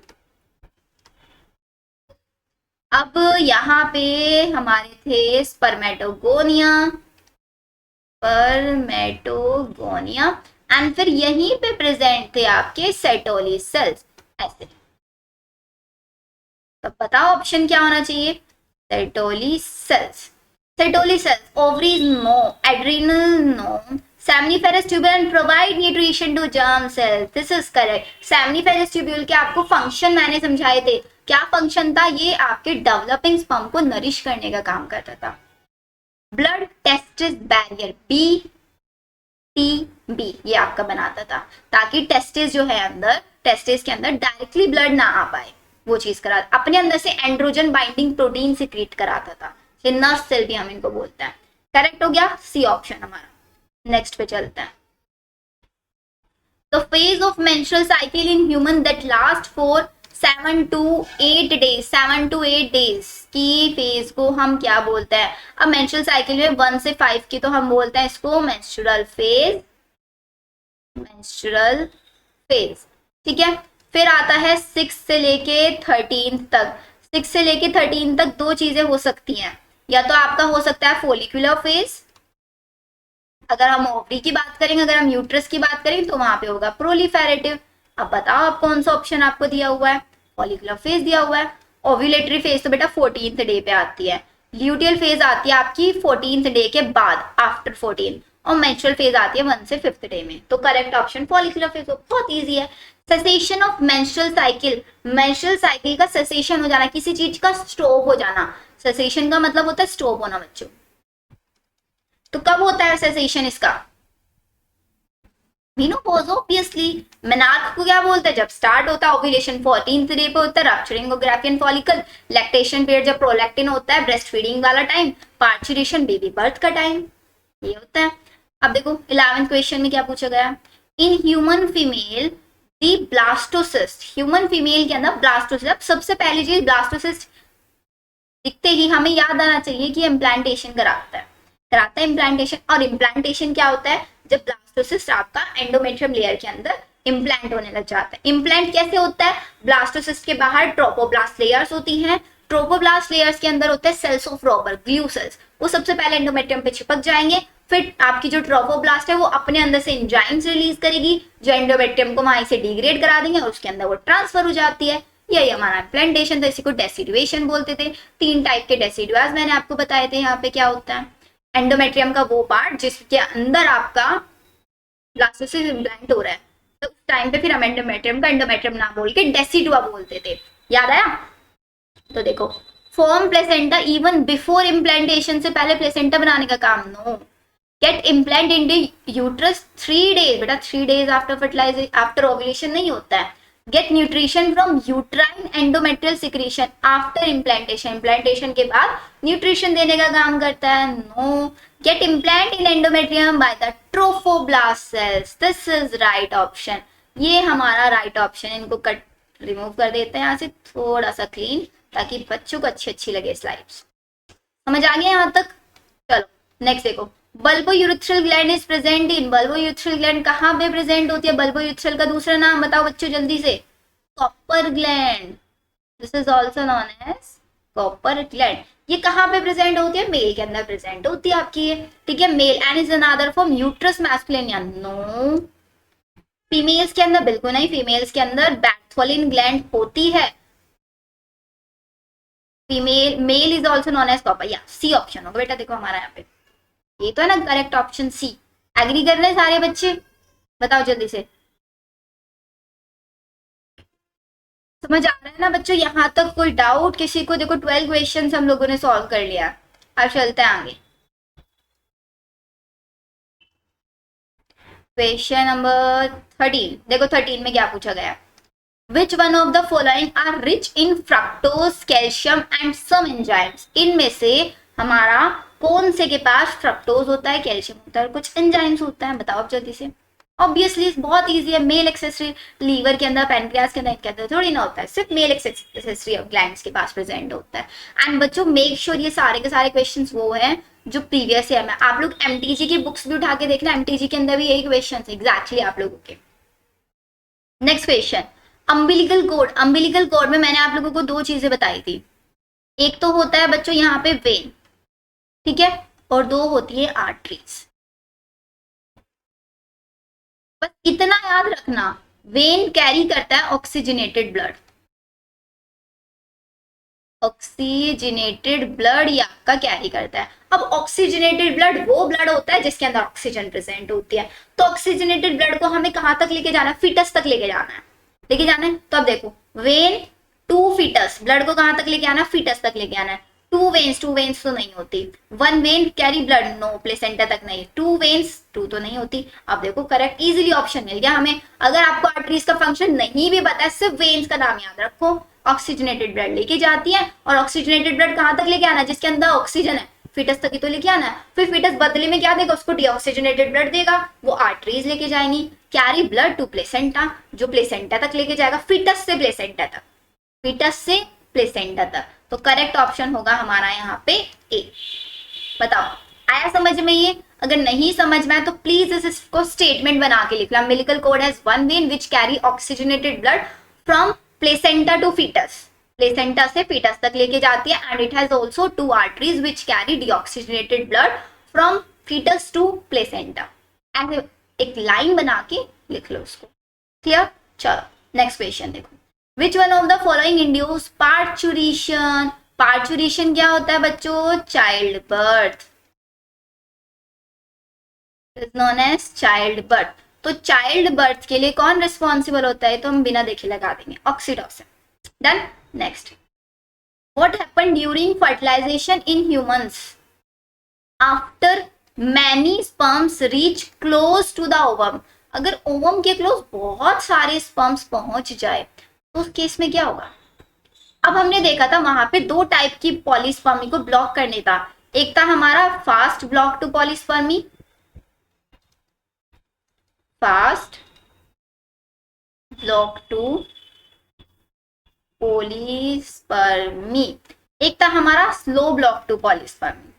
अब यहाँ पे हमारे थे स्पर्मेटोगोनिया, एंड फिर यहीं पे प्रेजेंट थे आपके सेटोली सेल्स, ऐसे। तो बताओ ऑप्शन क्या होना चाहिए, Sertoli cells. Sertoli cells, ovaries no, adrenal no, seminiferous tubule provide nutrition to germ cells. This is correct. Seminiferous tubule के आपको फंक्शन मैंने समझाए थे, क्या फंक्शन था, ये आपके डेवलपिंग स्पर्म को नरिश करने का काम करता था। ब्लड टेस्टिस बैरियर BTB ये आपका बनाता था, ताकि टेस्टिस जो है अंदर, टेस्टिस के अंदर डायरेक्टली ब्लड ना आ पाए, वो चीज करा, अपने अंदर से एंड्रोजन बाइंडिंग प्रोटीन सिक्रीट कराता था। नर्व सेल भी हम इनको बोलते हैं। करेक्ट हो गया, सी ऑप्शन हमारा। नेक्स्ट पे चलते हैं। The phase of menstrual cycle in human that last for 7 to 8 days, 7 to 8 days की फेज को हम क्या बोलते हैं। अब मेंस्ट्रुअल साइकिल में 1 से 5 की तो हम बोलते हैं इसको मेंस्ट्रुअल फेज, मेंस्ट्रुअल फेज। ठीक है, फिर आता है 6 से लेके 13 तक। 6 से लेके 13 तक दो चीजें हो सकती हैं, या तो आपका हो सकता है फोलिकुलर फेज, अगर हम ओवरी की बात करेंगे, अगर हम यूट्रस की बात करेंगे तो वहां पे होगा प्रोलिफेरेटिव। अब बताओ आप कौन सा ऑप्शन आपको दिया हुआ है, फॉलिकुलर फेज दिया हुआ है। ओव्यूलेटरी फेज तो बेटा 14th डे पे आती है, ल्यूटियल फेज आती है आपकी 14th डे के बाद, आफ्टर 14, और मेंस्ट्रुअल फेज आती है 1 से 5th डे में। तो करेक्ट ऑप्शन फॉलिकुलर फेज, बहुत ईजी है। Cessation of menstrual cycle, menstrual cycle का सेसेशन हो जाना, किसी चीज का स्टॉप हो जाना। सेसेशन का मतलब होता है स्टॉप होना बच्चों। तो कब होता है सेसेशन इसका, मेनोपॉज ऑब्वियसली। मेनार्क को क्या बोलते हैं, जब स्टार्ट होता है ओव्यूलेशन 14th डे पे होता है, rupturing of Graafian follicle, lactation period जब प्रोलैक्टिन होता है, ब्रेस्ट फीडिंग वाला टाइम, पार्चुरेशन बेबी बर्थ का टाइम, ये होता है। अब देखो 11th क्वेश्चन में क्या पूछा गया, in human female the blastocyst, human female के अंदर ब्लास्टोसिस्ट। अब सबसे पहली चीज ब्लास्टोसिस्ट दिखते ही हमें याद आना चाहिए कि इम्प्लांटेशन कराता है इम्प्लांटेशन। और इम्प्लांटेशन क्या होता है, जब ब्लास्टोसिस्ट आपका एंडोमेट्रियम लेयर के अंदर इम्प्लांट होने लग जाता है। इम्प्लांट कैसे होता है, ब्लास्टोसिस्ट के बाहर ट्रोपोब्लास्ट लेयर्स होती हैं, ट्रोपोब्लास्ट लेयर्स के अंदर होते हैं cells of Rauber, glue cells, वो सबसे पहले एंडोमेट्रियम पे चिपक जाएंगे, फिर आपकी जो ट्रोपोब्लास्ट है वो अपने अंदर से एंजाइम्स रिलीज करेगी जो एंडोमेट्रियम को वहां से डिग्रेड करा देंगे और उसके अंदर वो ट्रांसफर हो जाती है। यही हमारा इम्प्लांटेशन था, इसी को डेसिडुएशन बोलते थे। 3 टाइप के डेसिडुआस मैंने आपको बताए थे। यहाँ पे क्या होता है, एंडोमेट्रियम का वो पार्ट जिसके अंदर आपका ब्लास्टोसिस्ट इम्प्लांट हो रहा है, तो उस टाइम पे फिर हम एंडोमेट्रियम ना बोल के डेसिडुआ बोलते थे। याद आया? तो देखो form placenta even before implantation, से पहले प्लेसेंटा बनाने का काम no. Get implant in uterus 3 days, बेटा 3 days after fertilization, after ovulation नहीं होता है। Get nutrition from uterine endometrial secretion after implantation, implantation के बाद न्यूट्रिशन देने का काम करता है no. Get implant in endometrium by the trophoblast cells, this is right option, ये हमारा राइट ऑप्शन। इनको कट रिमूव कर देते हैं यहाँ से थोड़ा सा क्लीन, ताकि बच्चों को अच्छी लगे स्लाइड्स। समझ आ गया यहाँ तक? चलो नेक्स्ट देखो, bulbourethral gland is present in, bulbourethral gland कहाँ पे प्रेजेंट होती है, बल्बोयूरेथ्रल का दूसरा नाम बताओ बच्चों जल्दी से, Cowper gland, this is also known as Cowper gland. ये कहाँ पे प्रेजेंट होती है, मेल के अंदर प्रेजेंट होती है आपकी, ठीक है, male. And is another form uterus masculine या नो, फीमेल्स के अंदर बिल्कुल नहीं, फीमेल्स के अंदर बैक्थोलिन ग्लैंड होती है। Female male is also known as Cowper, या सी ऑप्शन होगा बेटा। देखो हमारा यहाँ पे ये तो है ना करेक्ट ऑप्शन सी। एग्री कर रहे हैं सारे बच्चे, बताओ जल्दी से। समझ आ रहा है ना बच्चों यहाँ तक? कोई डाउट किसी को? देखो 12 क्वेश्चंस हम लोगों ने सॉल्व कर लिया, अब चलते हैं आगे। क्वेश्चन नंबर 13, देखो 13 में क्या पूछा गया, which one of the following are rich in fructose, calcium and some enzymes, इनमें से हमारा कौन से के पास फ्रक्टोज होता है, कैल्शियम होता है और कुछ एंजाइम्स होता है, बताओ जल्दी से। ऑब्वियसली बहुत इजी है, मेल एक्सेसरी लीवर के अंदर, पैनक्रियास के अंदर थोड़ी ना होता है, सिर्फ मेल एक्सेसरी ग्लैंड्स के पास प्रेजेंट होता है। एंड बच्चों मेक श्योर ये सारे के सारे क्वेश्चंस वो हैं जो प्रीवियस ईयर में, आप लोग एमटीजी की बुक्स भी उठा के देखना, एमटीजी के अंदर भी यही क्वेश्चन एग्जैक्टली आप लोगों के। Next question, umbilical cord. Umbilical cord में मैंने आप लोगों को 2 चीजें बताई थी, एक तो होता है बच्चों यहाँ पे वेन, ठीक है, और 2 होती है आर्टरीज। बस इतना याद रखना, वेन कैरी करता है ऑक्सीजनेटेड ब्लड, ऑक्सीजनेटेड ब्लड ये आपका कैरी करता है। अब ऑक्सीजनेटेड ब्लड वो ब्लड होता है जिसके अंदर ऑक्सीजन प्रेजेंट होती है, तो ऑक्सीजनेटेड ब्लड को हमें कहां तक लेके जाना है, फिटस तक लेके जाना है, तो अब देखो वेन टू फिटस, ब्लड को कहां तक लेके आना है, फिटस तक लेके आना है। 2 वेन्स तो नहीं होती, 1 vein carry blood, no, placenta तक नहीं, 2 वेन्स 2 तो नहीं होती। अब देखो करेक्ट इजीली ऑप्शन मिल गया हमें। अगर आपको आर्टरीज का फंक्शन नहीं भी पता है, सिर्फ वेन्स का नाम याद रखो, ऑक्सीजनेटेड ब्लड लेके जाती है, और ऑक्सीजनेटेड ब्लड कहां तक लेके आना है, जिसके अंदर ऑक्सीजन है, फिटस तक ही तो लेके आना है। फिर फिटस बदले में क्या देगा, उसको डीऑक्सीजनेटेड ब्लड देगा, वो आर्टरीज लेके जाएंगी, कैरी ब्लड टू प्लेसेंटा, जो प्लेसेंटा तक लेके जाएगा, फिटस से प्लेसेंटा तक, फिटस से प्लेसेंटा तक। तो करेक्ट ऑप्शन होगा हमारा यहाँ पे ए। बताओ आया समझ में ये? अगर नहीं समझ में आया तो प्लीज इसको स्टेटमेंट बना के लिख लो। Umbilical cord has 1 vein which carry oxygenated blood from placenta to foetus, placenta से फिटस तक लेके जाती है, and it has also 2 arteries which carry deoxygenated blood from foetus to placenta. ऐसे एक लाइन बना के लिख लो उसको। क्लियर? चलो नेक्स्ट क्वेश्चन देखो, which one of the following induce parturition. Parturition क्या होता है बच्चों, child birth, is known as child birth. तो चाइल्ड बर्थ के लिए कौन रिस्पॉन्सिबल होता है, तो हम बिना देखे लगा देंगे, oxytocin. Done. Next, what happen during fertilization in humans after many sperms reach close to the ovum. अगर ओवम के क्लोज बहुत सारे स्पर्म्स पहुंच जाए तो उस केस में क्या होगा? अब हमने देखा था वहां पे दो टाइप की पॉलीस्पर्मी को ब्लॉक करने था। एक था हमारा fast block to polyspermy, fast block to polyspermy, एक था हमारा slow block to polyspermy.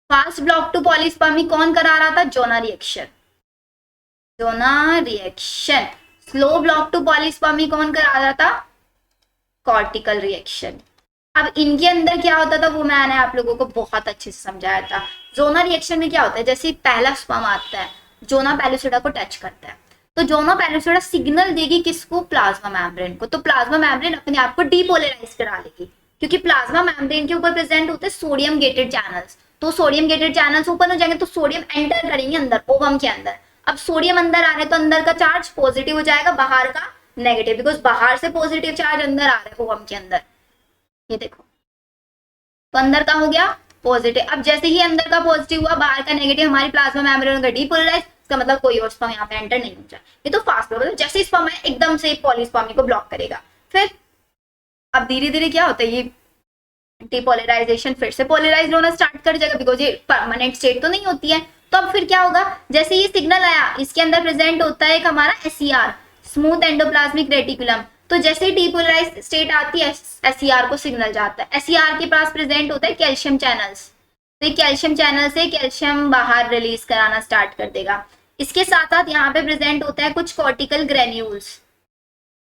Fast block to polyspermy कौन करा रहा था? Zona reaction, zona reaction. Slow block to polyspermy कौन करा रहा था? Cortical reaction. अब इनके अंदर क्या होता था वो मैंने आप लोगों को बहुत अच्छे से समझाया था। जोना रिएक्शन में क्या होता है, जैसे पहला स्पर्म आता है, जोना पेलुसिडा को टच करता है, तो जोना पेलुसिडा सिग्नल देगी किसको? प्लाज्मा मेम्ब्रेन को। तो प्लाज्मा मेम्ब्रेन अपने आप को डीपोलराइज करा लेगी, क्योंकि प्लाज्मा मेम्ब्रेन के ऊपर प्रेजेंट होते हैं सोडियम गेटेड चैनल्स। तो सोडियम गेटेड चैनल्स ओपन हो जाएंगे तो सोडियम एंटर करेंगे अंदर ओवम के अंदर। अब सोडियम अंदर आ रहे हैं तो अंदर का चार्ज पॉजिटिव हो जाएगा, बाहर का नेगेटिव, बिकॉज बाहर से पॉजिटिव चार्ज अंदर आ रहा है ओवम के अंदर। ये देखो, तो अंदर का हो गया पॉजिटिव। अब जैसे ही अंदर का पॉजिटिव हुआ, बाहर का नेगेटिव, हमारी प्लाज्मा मेम्ब्रेन का डीपोलराइज, इसका मतलब कोई और स्पर्म यहाँ पे एंटर नहीं हो जाए। ये तो फास्ट ब्लॉक, मतलब जैसे स्पर्म है एकदम से पॉलीस्पर्मी को ब्लॉक करेगा। फिर अब धीरे धीरे क्या होता है, ये डीपोलराइजेशन फिर से पोलराइज होना स्टार्ट कर जाएगा, बिकॉज ये परमानेंट स्टेट तो नहीं होती है। तो अब फिर क्या होगा, जैसे ये सिग्नल आया, इसके अंदर प्रेजेंट होता है एक हमारा एसईआर, स्मूथ एंडोप्लाज्मिक रेटिकुलम। तो जैसे ही डीपोलराइज स्टेट आती है, एसईआर को सिग्नल जाता है, एसईआर के पास प्रेजेंट होता है कैल्शियम चैनल्स, तो कैल्शियम चैनल से कैल्शियम बाहर रिलीज कराना स्टार्ट कर देगा। इसके साथ साथ यहाँ पे प्रेजेंट होता है कुछ कॉर्टिकल ग्रेन्यूल्स,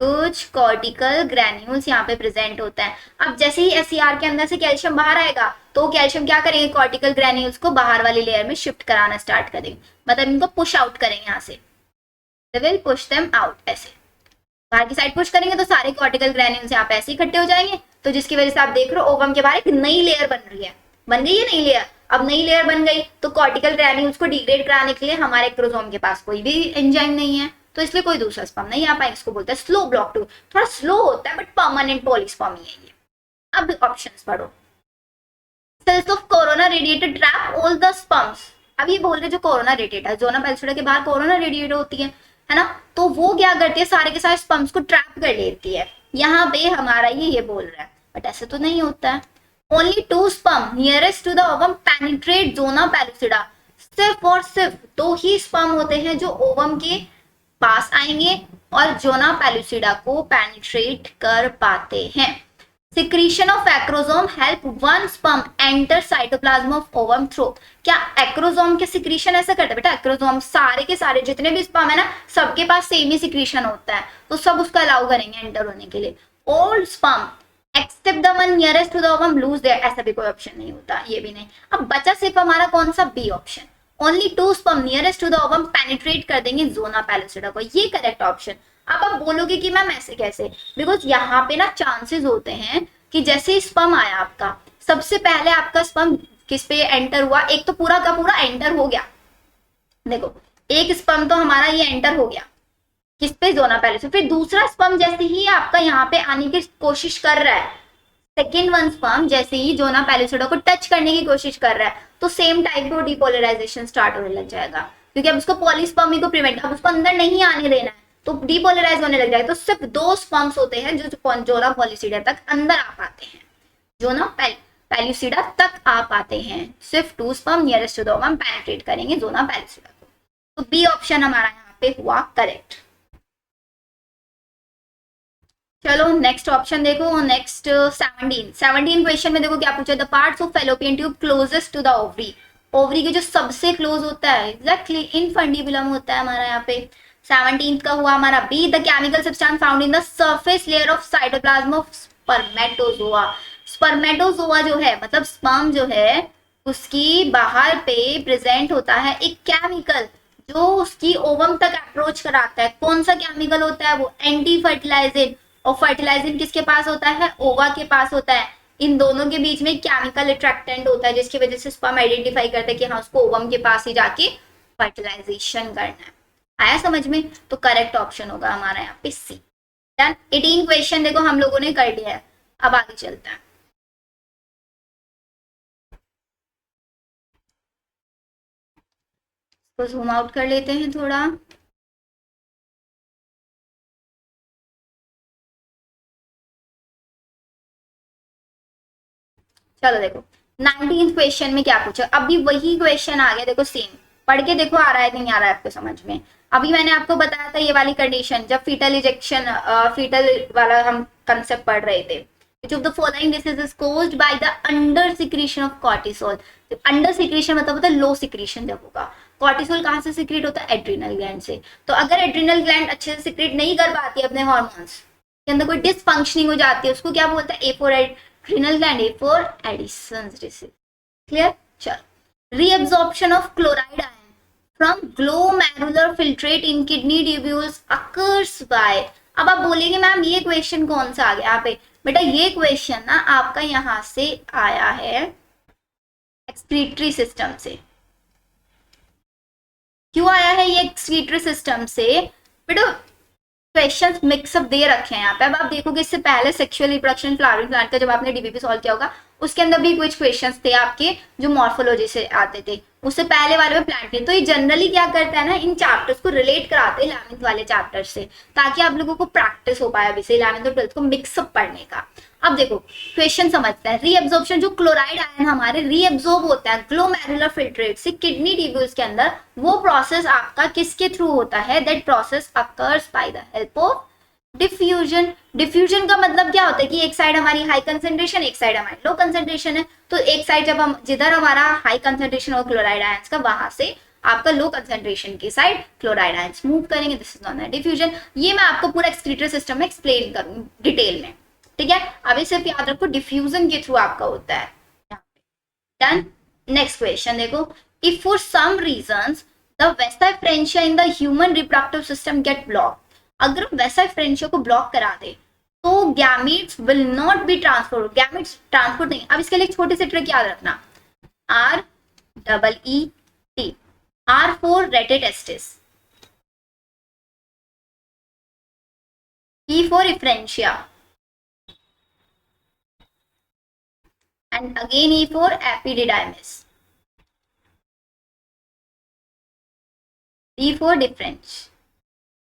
कुछ कॉर्टिकल ग्रेन्यूल्स यहाँ पे प्रेजेंट होता है। अब जैसे ही एसईआर के अंदर से कैल्शियम बाहर आएगा तो कैल्शियम क्या करेंगे, कॉर्टिकल ग्रेन्यूल्स को बाहर वाली लेयर में शिफ्ट कराना स्टार्ट करेंगे, मतलब इनको पुश आउट करेंगे यहाँ से, they will push them out. ऐसे बाहर की साइड पुश करेंगे तो सारे कॉर्टिकल ग्रेन्यूल्स यहाँ पे ऐसे इकट्ठे हो जाएंगे, तो जिसकी वजह से आप देख रहे हो ओवम के बाहर एक नई लेयर बन रही है, बन गई है नई लेयर। अब नई लेयर बन गई तो कॉर्टिकल ग्रेन्यूल्स को डिग्रेड कराने के लिए हमारे क्रोमोसोम के पास कोई भी एंजाइम नहीं है, तो इसलिए कोई दूसरा स्पर्म नहीं आ पाएगा। इसको बोलते हैं स्लो ब्लॉक टू, थोड़ा स्लो होता है बट परमानेंट पॉलीस्पर्मी है ये। अब ऑप्शंस पढ़ो। Cells of corona radiated trap all the sperms. अब ये बोल रहे जो कोरोना रेडिएट है, जोना पेलुसिडा के बाहर कोरोना रेडिएट होती है ना, तो वो क्या करती है, सारे के सारे स्पर्म्स को ट्रैप कर लेती है। यहाँ पे हमारा ये बोल रहा है, बट ऐसे तो नहीं होता है। Only 2 sperm nearest to the ovum penetrate zona pellucida. सिर्फ और सिर्फ 2 ही स्पर्म होते हैं जो ओवम के पास आएंगे और जोना पेलुसिडा को पेनिट्रेट कर पाते हैं। Secretion of acrosome help one sperm enter cytoplasm of ovum through. क्या एक्रोसोम के सिक्रीशन ऐसा करता है बेटा? एक्रोसोम सारे के सारे जितने भी स्पर्म है ना, सबके पास सेम ही सिक्रीशन होता है, तो सब उसका अलाउ करेंगे एंटर होने के लिए। All sperm except the one nearest to the ovum lose their, ऐसा भी कोई ऑप्शन नहीं होता, ये भी नहीं। अब बचा सिर्फ हमारा कौन सा? B option, only 2 sperm nearest to the ovum penetrate कर देंगे जोना पेलुसिडा को, ये करेक्ट ऑप्शन। अब आप बोलोगे कि मैम ऐसे कैसे, बिकॉज यहाँ पे ना चांसेस होते हैं कि जैसे ही स्पर्म आया आपका, सबसे पहले आपका स्पर्म किस पे एंटर हुआ, एक तो पूरा का पूरा एंटर हो गया, देखो एक स्पर्म तो हमारा ये एंटर हो गया किस पे? Zona pellucida. फिर दूसरा स्पर्म जैसे ही आपका यहाँ पे आने की कोशिश कर रहा है, सेकेंड वन स्पर्म जैसे ही जोना पेलुसिडा को टच करने की कोशिश कर रहा है, तो सेम टाइप का डिपोलराइजेशन स्टार्ट होने लग जाएगा, क्योंकि अब उसको पॉलीस्पर्मी को प्रिवेंट, अब उसको अंदर नहीं आने देना है, तो डिपोलराइज होने लग जाएगा। तो सिर्फ 2 स्पर्म्स होते हैं जो जोना पेलुसिडा तक अंदर आ पाते हैं, जोना पेलुसिडा तक आ पाते हैं। सिर्फ 2 sperm nearest to the ovum penetrate करेंगे जोना पेलुसिडा को, तो बी ऑप्शन हमारा यहाँ पे हुआ करेक्ट। चलो नेक्स्ट ऑप्शन देखो, नेक्स्ट 17 क्वेश्चन में देखो क्या पूछा, the parts of fallopian tube closest to the ovary. Ovary के जो सबसे क्लोज होता है एग्जैक्टली इनफंडिबुलम होता है हमारा यहाँ पे। 17 का हुआ हमारा B, the chemical substance found in the surface layer of cytoplasm of spermatozoa. Spermatozoa जो है मतलब स्पर्म जो है, उसकी बाहर पे प्रेजेंट होता है एक केमिकल जो उसकी ओवम तक अप्रोच कराता है। कौन सा केमिकल होता है वो? Anti fertilizin. और फर्टिलाइजिन किसके पास होता है? ओवा के पास होता है। इन दोनों के बीच में केमिकल अट्रैक्टेंट होता है, जिसकी वजह से स्पर्म आइडेंटिफाई करता है कि हाँ उसको ओवम के पास ही जाके फर्टिलाइजेशन करना है। आया समझ में? तो करेक्ट ऑप्शन होगा हमारा यहाँ पे सी। डन। 18 क्वेश्चन देखो हम लोगों ने कर लिया है, अब आगे चलते हैं। तो जूम आउट कर लेते हैं थोड़ा। चलो देखो 19th क्वेश्चन में क्या पूछा, अभी वही क्वेश्चन आ गया, देखो सेम, पढ़ के देखो आ रहा है नहीं आ रहा है आपको समझ में। अभी मैंने आपको बताया था ये वाली कंडीशन, जब फीटल इजेक्शन, फीटल वाला हम कंसेप्ट पढ़ रहे थे, which of the following disease is caused by the under secretion of cortisol। Under secretion मतलब होता है लो सिक्रीशन जब होगा। कॉर्टिसोल कहाँ से सिक्रेट होता है, एड्रिनल ग्लैंड से। तो अगर एड्रिनल ग्लैंड अच्छे से सिक्रेट नहीं कर पाती है अपने हॉर्मोन्स के अंदर कोई डिसफंक्शनिंग हो जाती है, उसको क्या बोलते हैं, A for adrenal gland, A for Addison's disease. Clear. चलो reabsorption of chloride ion from glomerular filtrate in kidney tubules occurs by। अब आप बोलेंगे मैम ये क्वेश्चन कौन सा आ गया यहाँ पे, बेटा ये क्वेश्चन ना आपका यहाँ से आया है एक्सक्रीटरी सिस्टम से। क्यों आया है ये एक्सक्रीटरी सिस्टम से, बेटा क्वेश्चंस मिक्सअप दे रखे हैं यहाँ पे। अब आप देखोगे इससे पहले सेक्सुअल रिप्रोडक्शन फ्लावरिंग प्लांट का जब आपने डीबीपी सॉल्व किया होगा, उसके अंदर भी कुछ क्वेश्चंस थे आपके जो मॉर्फोलॉजी से आते थे, उससे पहले वाले में प्लांट नहीं। तो ये जनरली क्या करता है ना, इन चैप्टर्स को रिलेट कराते हैं 11th वाले चैप्टर से, ताकि आप लोगों को प्रैक्टिस हो पाए अभी से 11th और 12th को मिक्सअप पढ़ने का। अब देखो क्वेश्चन समझते हैं। रीअब्जॉर्प्शन, जो क्लोराइड आयन हमारे रीअब्जॉर्ब होता है ग्लोमेरुलर फिल्ट्रेट से किडनी ट्यूब्यूल्स के अंदर, वो प्रोसेस आपका किसके थ्रू होता है, that process occurs by the help of diffusion. Diffusion का मतलब क्या होता है कि एक साइड हमारी हाई कंसेंट्रेशन, एक साइड हमारी लो कंसेंट्रेशन है, तो एक साइड जब हम जिधर हमारा हाई कंसेंट्रेशन हो क्लोराइड आयंस का, वहां से आपका लो कंसेंट्रेशन की साइड क्लोराइड आयंस मूव करेंगे, दिस इज नॉन डिफ्यूजन। ये मैं आपको पूरा एक्सक्रीटरी सिस्टम में एक्सप्लेन करूंगी डिटेल में, ठीक है। अभी सिर्फ याद रखो डिफ्यूजन के थ्रू आपका होता है। डन। नेक्स्ट क्वेश्चन देखो, if for some reasons the vasa efferentia in the human reproductive system get block, अगर हम वेसा फ्रेंशिया को ब्लॉक करा दे तो gametes will not be transfer, gametes transport नहीं। अब इसके लिए छोटे से ट्रिक याद रखना, REET, R for rete testis, E for Efferentia, and again E for epididymis, D for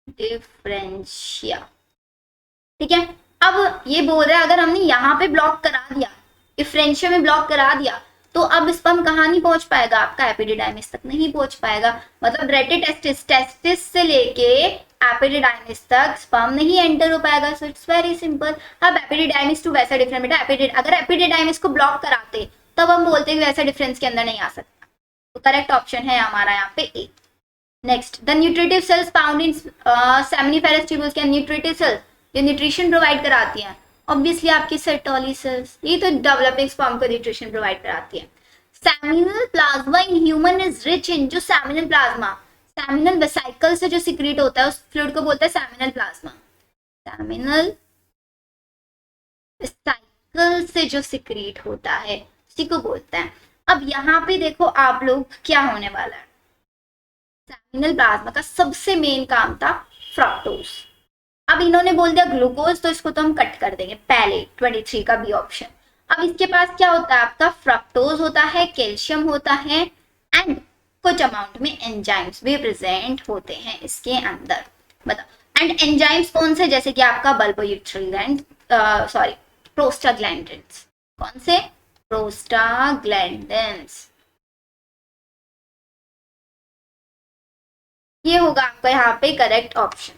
differentia, ठीक है। अब ये बोल रहा है अगर हमने यहाँ पे ब्लॉक करा दिया, इफ्रेंशिया में ब्लॉक करा दिया, तो अब स्पर्म कहाँ नहीं पहुंच पाएगा, आपका एपिडिडाइमिस तक नहीं पहुंच पाएगा। मतलब रेटेटेस्टिस, टेस्टिस से लेके एपिडिडाइमिस तक स्पर्म नहीं एंटर हो पाएगा। So it's very simple. अब एपिडिडाइमिस टू वैसा डिफरेंट, बेटा अगर एपिडिडाइमिस को ब्लॉक कराते तब हम बोलते हैं वैसा डिफरेंस के अंदर नहीं आ सकता। तो करेक्ट ऑप्शन है हमारा यहाँ पे A. Next, the nutritive cells found in seminiferous tubules, क्या न्यूट्रिटिव सेल्स जो न्यूट्रिशन प्रोवाइड कराती हैं, ऑब्वियसली आपकी सर्टोली सेल्स, ये तो डेवलपिंग स्पर्म को न्यूट्रिशन प्रोवाइड कराती है। Seminal plasma in human is rich in, जो सेमिनल प्लाज्मा सेमिनल वेसिकल से जो सिक्रीट होता है उस फ्लूइड को बोलते हैं सेमिनल प्लाज्मा। सेमिनल वेसिकल से जो सिक्रीट होता है उसी को बोलते हैं। अब यहाँ पे देखो आप लोग क्या होने वाला है, सेमिनल प्लाज्मा का सबसे मेन काम था फ्रक्टोज। अब इन्होंने बोल दिया ग्लूकोज, तो इसको तो हम कट कर देंगे पहले 23 का बी ऑप्शन। अब इसके पास क्या होता है, आपका फ्रक्टोज होता है, कैल्शियम होता है, एंड कुछ अमाउंट में एंजाइम्स भी प्रेजेंट होते हैं इसके अंदर। बताओ एंड एंजाइम्स कौन से, जैसे कि आपका बल्बोयूट्रिन सॉरी प्रोस्टाग्लैंडिन्स, कौन से, प्रोस्टाग्लैंडिन्स। ये होगा आपका यहाँ पे करेक्ट ऑप्शन।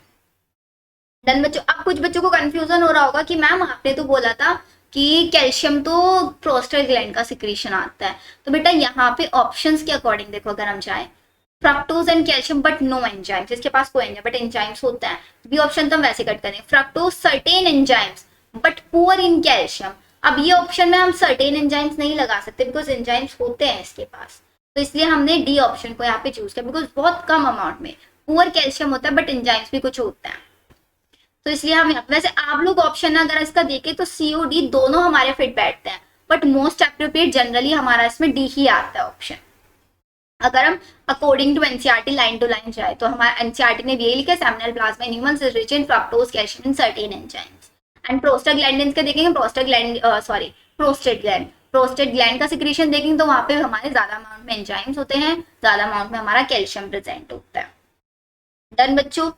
डन बच्चों। अब कुछ बच्चों को कंफ्यूजन हो रहा होगा कि मैम आपने तो बोला था कि कैल्शियम तो प्रोस्टाग्लैंड का सिक्रीशन आता है, तो बेटा यहाँ पे ऑप्शंस के अकॉर्डिंग देखो, अगर हम चाहें fructose and calcium but no enzymes, इसके पास कोई एंजाइम बट एंजाइम्स होता है, बी ऑप्शन तो हम वैसे कट करेंगे। Fructose certain enzymes but poor in calcium, अब ये ऑप्शन में हम सर्टेन एंजाइम्स नहीं लगा सकते बिकॉज एंजाइम्स होते हैं इसके पास, तो इसलिए हमने डी ऑप्शन को यहाँ पे चूज किया बिकॉज बहुत कम अमाउंट में पुअर कैल्शियम होता है बट एंजाइम्स भी कुछ होता है, तो इसलिए हम वैसे आप लोग ऑप्शन अगर इसका देखें तो COD दोनों हमारे फिट बैठते हैं, बट मोस्ट एप्रोप्रिएट जनरली हमारा इसमें डी ही आता है ऑप्शन। अगर हम according to NCERT line to line जाए तो हमारा एनसीईआरटी ने यही लिखा है, seminal plasma in humans is rich in fructose calcium in certain enzymes. And prostaglandins के देखेंगे, प्रोस्टेट ग्लैंड प्रोस्टेट ग्लैंड का सिक्रीशन देखेंगे तो वहां पे हमारे ज्यादा अमाउंट में एंजाइम्स होते हैं, ज्यादा अमाउंट में हमारा कैल्शियम प्रेजेंट होता है। डन बच्चों।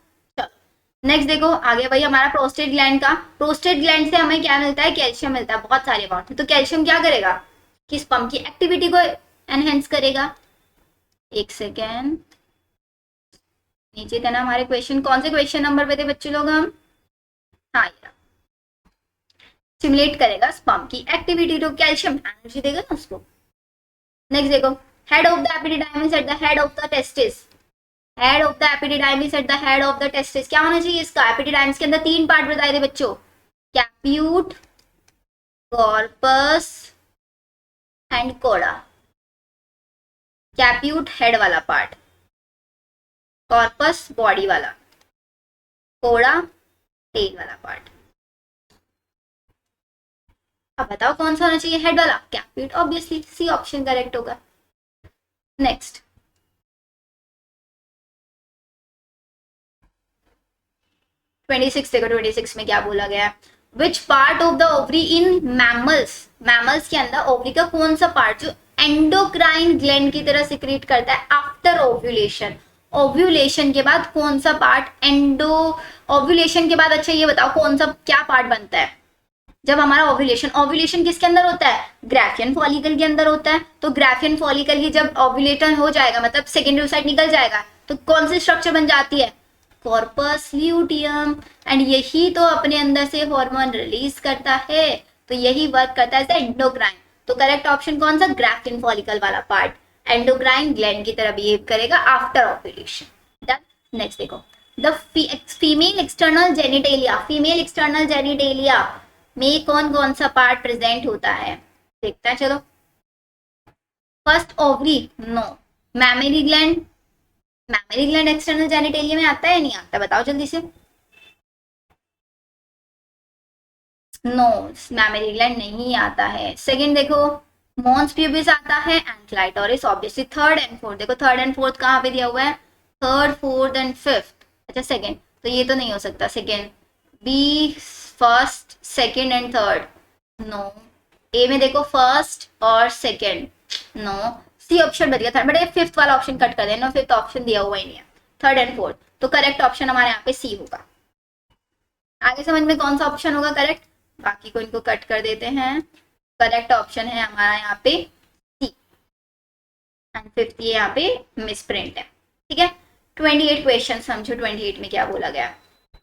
नेक्स्ट देखो आगे भाई हमारा प्रोस्टेट ग्लैंड का, प्रोस्टेट ग्लैंड से हमें क्या मिलता है, कैल्शियम मिलता है बहुत सारे अमाउंट में। तो कैल्शियम क्या करेगा कि स्पर्म की एक्टिविटी को एनहेंस करेगा। एक सेकेंड, नीचे थे ना हमारे क्वेश्चन, कौन से क्वेश्चन नंबर पे थे बच्चे लोग हम, हाँ ये स्टिमुलेट करेगा स्पर्म की एक्टिविटी, तो कैल्शियम एनर्जी देगा ना उसको। नेक्स्ट देखो head of the epididymis at the head of the testis, head of the epididymis at the head of the testis क्या होना चाहिए इसका, एपिडिडाइमिस के अंदर 3 पार्ट बताए थे बच्चों, कैप्यूट, कॉर्पस एंड कोड़ा। कैप्यूट हेड वाला पार्ट, कॉर्पस बॉडी वाला, कोड़ा टेल वाला पार्ट। अब बताओ कौन सा होना चाहिए हेड वाला, caput, obviously C option correct होगा। नेक्स्ट 26 देखो, 26 में क्या बोला गया है, which part of the ovary in mammals, mammals के अंदर ओवरी का कौन सा पार्ट जो एंडोक्राइन ग्लैंड की तरह सिक्रीट करता है आफ्टर ओव्यूलेशन, ओव्यूलेशन के बाद कौन सा पार्ट ओव्यूलेशन के बाद, अच्छा ये बताओ कौन सा क्या पार्ट बनता है जब हमारा ओव्यूलेशन, ओव्यूलेशन किसके अंदर होता है, ग्राफियन फॉलिकल के अंदर होता है। तो ग्राफियन फॉलिकल ही जब ओव्यूलेशन हो जाएगा मतलब सेकेंडरी साइड निकल जाएगा तो कौन सी स्ट्रक्चर बन जाती है, कॉर्पस ल्यूटियम, एंड यही तो अपने अंदर से हार्मोन रिलीज करता है, तो यही वर्क करता है एंडोक्राइन। तो करेक्ट ऑप्शन कौन सा, ग्राफियन फॉलिकल वाला पार्ट एंडोक्राइन ग्लैंड की तरह बिहेव करेगा आफ्टर ओव्यूलेशन। डन। नेक्स्ट देखो the female external genitalia, female external genitalia में कौन कौन सा पार्ट प्रेजेंट होता है देखते हैं चलो। First ovary, no. Mammary gland, mammary gland external genitalia में आता है नहीं आता, बताओ जल्दी से। नो, मैमरी ग्लैंड नहीं आता है। सेकंड देखो मॉन्स प्यूबिस आता है and clitoris, obviously. Third and fourth देखो, थर्ड एंड फोर्थ कहाँ पे दिया हुआ है, थर्ड फोर्थ एंड फिफ्थ। अच्छा सेकंड तो ये तो नहीं हो सकता, second B first second and third, no. A में देखो फर्स्ट और सेकंड, नो। सी ऑप्शन बच गया थर्ड, बट फिफ्थ वाला ऑप्शन कट कर देना, फिफ्थ ऑप्शन दिया हुआ ही नहीं है, थर्ड एंड फोर्थ। तो करेक्ट ऑप्शन हमारे यहाँ पे सी होगा। आगे समझ में कौन सा ऑप्शन होगा करेक्ट, बाकी को इनको कट कर देते हैं। करेक्ट ऑप्शन है हमारा यहाँ पे सी एंड फिफ्थ ये यहाँ पे मिस प्रिंट है, ठीक है। 28 क्वेश्चन समझो, 28 में क्या बोला गया,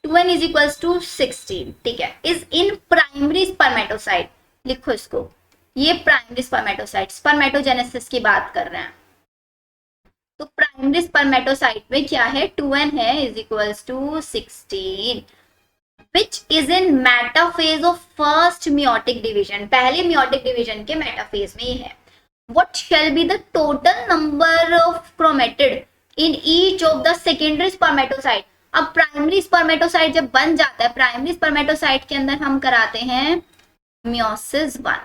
2n इज इक्वल्स टू 16, ठीक है, इज इन प्राइमरी स्पर्मेटोसाइट, लिखो इसको, ये प्राइमरी स्पर्मेटोसाइट, स्पर्मेटोजेनेसिस की बात कर रहे हैं। तो प्राइमरी स्पर्मेटोसाइट में क्या है, 2n है is equals to 16, which is in metaphase of first meiotic division, पहले मियोटिक डिवीजन के मेटाफेज में ही है। What shall be the total number of chromatid in each of the secondary spermatocyte? अब प्राइमरी स्पर्मेटोसाइट जब बन जाता है, प्राइमरी स्पर्मेटोसाइट के अंदर हम कराते हैं मियोसिस 1।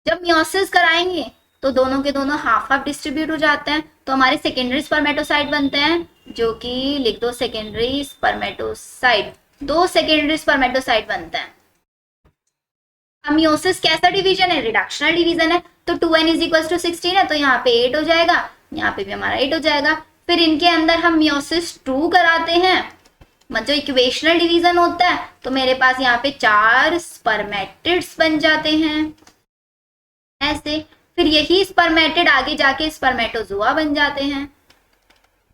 जब मियोसिस कराएंगे तो दोनों के दोनों हाफ हाफ डिस्ट्रीब्यूट हो जाते हैं, तो हमारे सेकेंडरी स्पर्मेटोसाइट बनते हैं, जो कि लिख दो सेकेंडरी स्पर्मेटोसाइट, 2 सेकेंडरी स्पर्मेटोसाइट बनते हैं। अब मियोसिस कैसा डिवीजन है, रिडक्शनल डिवीजन है, तो 2n इज इक्वल टू 16 है, तो यहाँ पे 8 हो जाएगा, यहाँ पे भी हमारा 8 हो जाएगा। फिर इनके अंदर हम मियोसिस 2 कराते हैं, मतलब इक्वेशनल डिवीजन होता है, तो मेरे पास यहाँ पे 4 स्पर्मेटिड्स बन जाते हैं ऐसे। फिर यही स्पर्मेटिड आगे जाके स्पर्मेटोजोआ बन जाते हैं,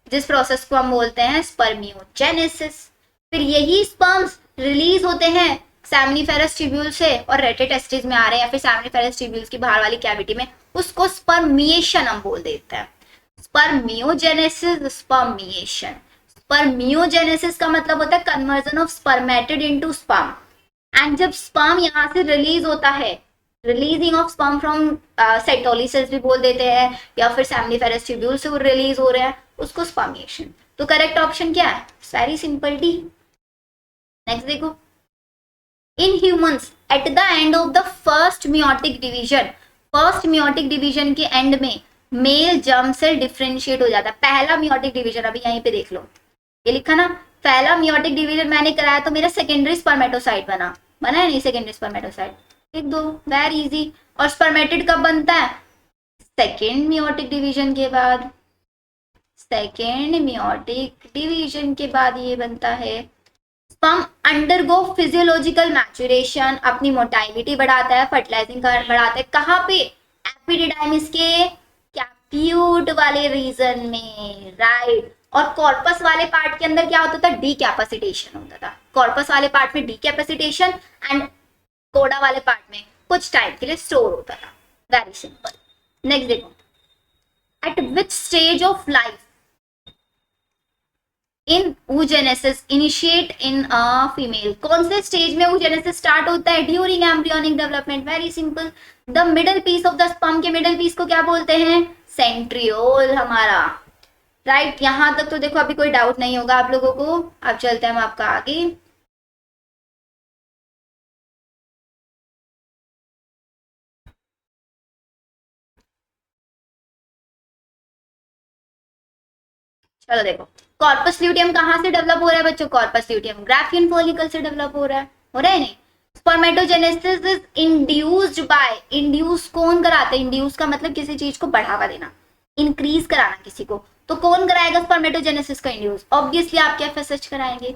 जिस प्रोसेस को हम बोलते हैं स्पर्मियोजेनेसिस। फिर यही स्पर्म्स रिलीज होते हैं सेमिनिफेरस ट्यूब्यूल से और रेटे टेस्टिस में आ रहे हैं, या फिर सेमिनिफेरस ट्यूब्यूल्स की बाहर वाली कैविटी में, उसको स्पर्मिएशन हम बोल देते हैं। Spermiogenesis, spermiation. स्पर्मियोजेनेसिस का मतलब होता है conversion of spermatid into sperm, and जब स्पर्म यहाँ से रिलीज होता है, releasing of sperm from cytolysis भी बोल देते हैं, या फिर सेमिनिफेरस ट्यूब्यूल से वो रिलीज हो रहे हैं, उसको स्पर्मिएशन। तो करेक्ट ऑप्शन क्या है, वेरी सिंपल डी। नेक्स्ट देखो, in humans at the end of the first meiotic division, first meiotic division के एंड में मेल जर्म सेल डिफरेंशिएट हो जाता है। पहला मियोटिक डिवीजन अभी यहीं पे देख लो, ये लिखा ना, पहला मियोटिक डिवीजन मैंने कराया तो मेरा सेकेंडरी स्पर्मेटोसाइट बना है नहीं, सेकेंडरी स्पर्मेटोसाइट लिख दो, वेरी इजी। और स्पर्मेटिड कब बनता है? सेकेंड मियोटिक डिवीजन के बाद, सेकेंड मियोटिक डिवीजन के बाद ये बनता है। स्पर्म अंडरगो फिजियोलॉजिकल मैचुरेशन, अपनी मोटाइलिटी बढ़ाता है, फर्टिलाइजिंग करंट बढ़ाता है, कहाँ पे? एपिडिडाइमिस के कैप्यूट वाले रीजन में, राइट। और कॉर्पस वाले पार्ट के अंदर क्या होता था? डीकैपेसिटेशन होता था। कॉर्पस वाले पार्ट में डीकैपेसिटेशन एंड कोडा वाले पार्ट में कुछ टाइम के लिए स्टोर होता था। Very simple. नेक्स्ट देखो, at which stage of life in oogenesis initiate in a female, कौन से स्टेज में oogenesis स्टार्ट होता है? During embryonic development. Very simple. The middle piece of the sperm के मिडल पीस को क्या बोलते हैं? सेंट्रियोल हमारा, राइट। यहां तक तो देखो अभी कोई डाउट नहीं होगा आप लोगों को। अब चलते हैं हम आपका आगे। चलो देखो, कॉर्पस ल्यूटियम कहाँ से डेवलप हो रहा है बच्चों? कॉर्पस ल्यूटियम ग्राफियन फॉलिकल से डेवलप हो रहा है, हो रहा है नहीं? Spermatogenesis is induced by, induce कौन कराते हैं? इंड्यूस का मतलब किसी चीज को बढ़ावा देना, इंक्रीज कराना किसी को। तो कौन कराएगा स्पर्मेटोजेनेसिस का इंड्यूस? ऑब्वियसली आपके एफएसएच कराएंगे।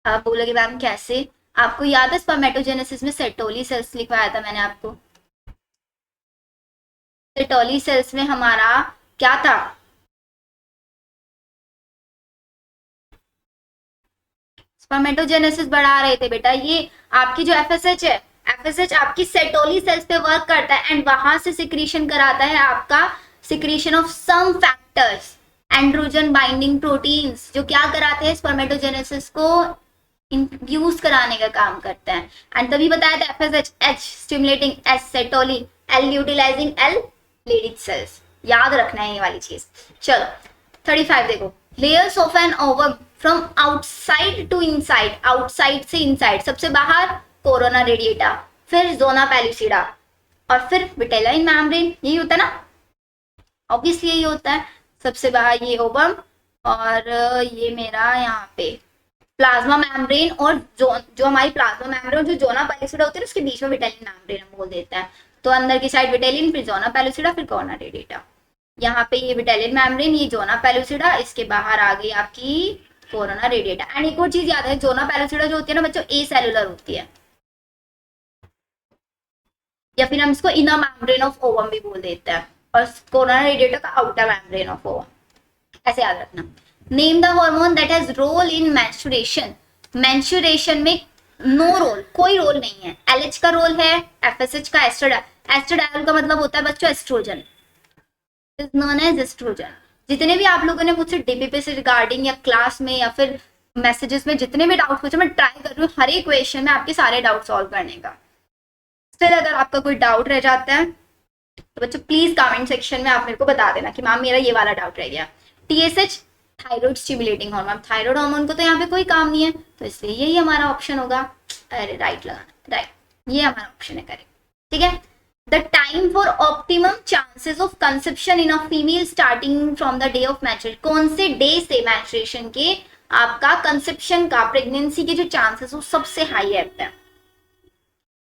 आप बोलोगे मैम कैसे? आपको याद है स्पर्मेटोजेनेसिस में सेटोली सेल्स लिखवाया था मैंने आपको? सेटोली सेल्स में हमारा क्या था? स्पर्मेटोजेनेसिस बढ़ा रहे थे बेटा। ये आपकी जो एफएसएच है, एफएसएच आपकी सेटोली सेल्स पे वर्क करता है एंड वहां से सिक्रीशन कराता है आपका secretion of some factors, androgen binding proteins, जो क्या कराते हैं? स्पर्मेटोजेनेसिस को इंड्यूस कराने का काम करते हैं। एंड तभी बताया था FSH, H stimulating, S Sertoli, L utilizing, L Leydig cells. याद रखना है ये वाली चीज। चलो 35 देखो, layers of an ovum from outside to inside, outside से इनसाइड, सबसे बाहर कोरोना रेडिएटा, फिर जोना पेलुसिडा और फिर विटेलाइन मेम्ब्रेन। यही होता है ना? ऑब्वियसली यही होता है। सबसे बाहर ये ओवम और ये मेरा यहाँ पे प्लाज्मा मेम्ब्रेन, और जो हमारी प्लाज्मा मेम्ब्रेन जो जोना पेलुसिडा होती है उसके बीच में विटेलिन मेम्ब्रेन हम बोल देते हैं। तो अंदर की साइड विटेलिन, फिर जोना पेलुसिडा, फिर कोरोना रेडिएटा। यहाँ पे ये विटेलिन मेम्ब्रेन, ये जोना पेलुसिडा, इसके बाहर आ गई आपकी कोरोना रेडिएटा। एंड एक और चीज याद है, जोना पेलुसिडा जो होती है ना बच्चों, ए सेलुलर होती है, या फिर हम इसको इनर मेम्ब्रेन ऑफ ओवम भी बोल देते हैं, और कोरोना रेडिएटा का आउटर मेम्ब्रेन ऑफ ओवम, ऐसे याद रखना। Name the hormone that has role in menstruation, menstruation में नो रोल, कोई रोल नहीं है। एलएच का रोल है, एफएसएच का एस्ट्रोडायल, एस्ट्रोडायल का मतलब होता है बच्चों estrogen, is known as estrogen. जितने भी आप लोगों ने मुझसे डीपीपी से रिगार्डिंग या क्लास में या फिर मैसेजेस में जितने भी डाउट पूछे, मैं ट्राई कर रही हूँ हर एक क्वेश्चन में आपके सारे डाउट सॉल्व करने का। फिर अगर आपका कोई डाउट रह जाता है तो बच्चों प्लीज कमेंट सेक्शन में आप मेरे को बता देना कि मैम मेरा ये वाला डाउट रह गया। TSH thyroid stimulating hormone, thyroid hormone को तो यहाँ पे कोई काम नहीं है, तो इसलिए यही हमारा ऑप्शन होगा। अरे राइट लगाना, राइट, ये हमारा ऑप्शन है करेक्ट। ठीक है। The time for optimum chances of conception in a female starting from the day of maturation, कौन से डे से मैचुरेशन के आपका कंसेप्शन का, प्रेगनेंसी के जो चांसेस वो सबसे हाई रहते हैं?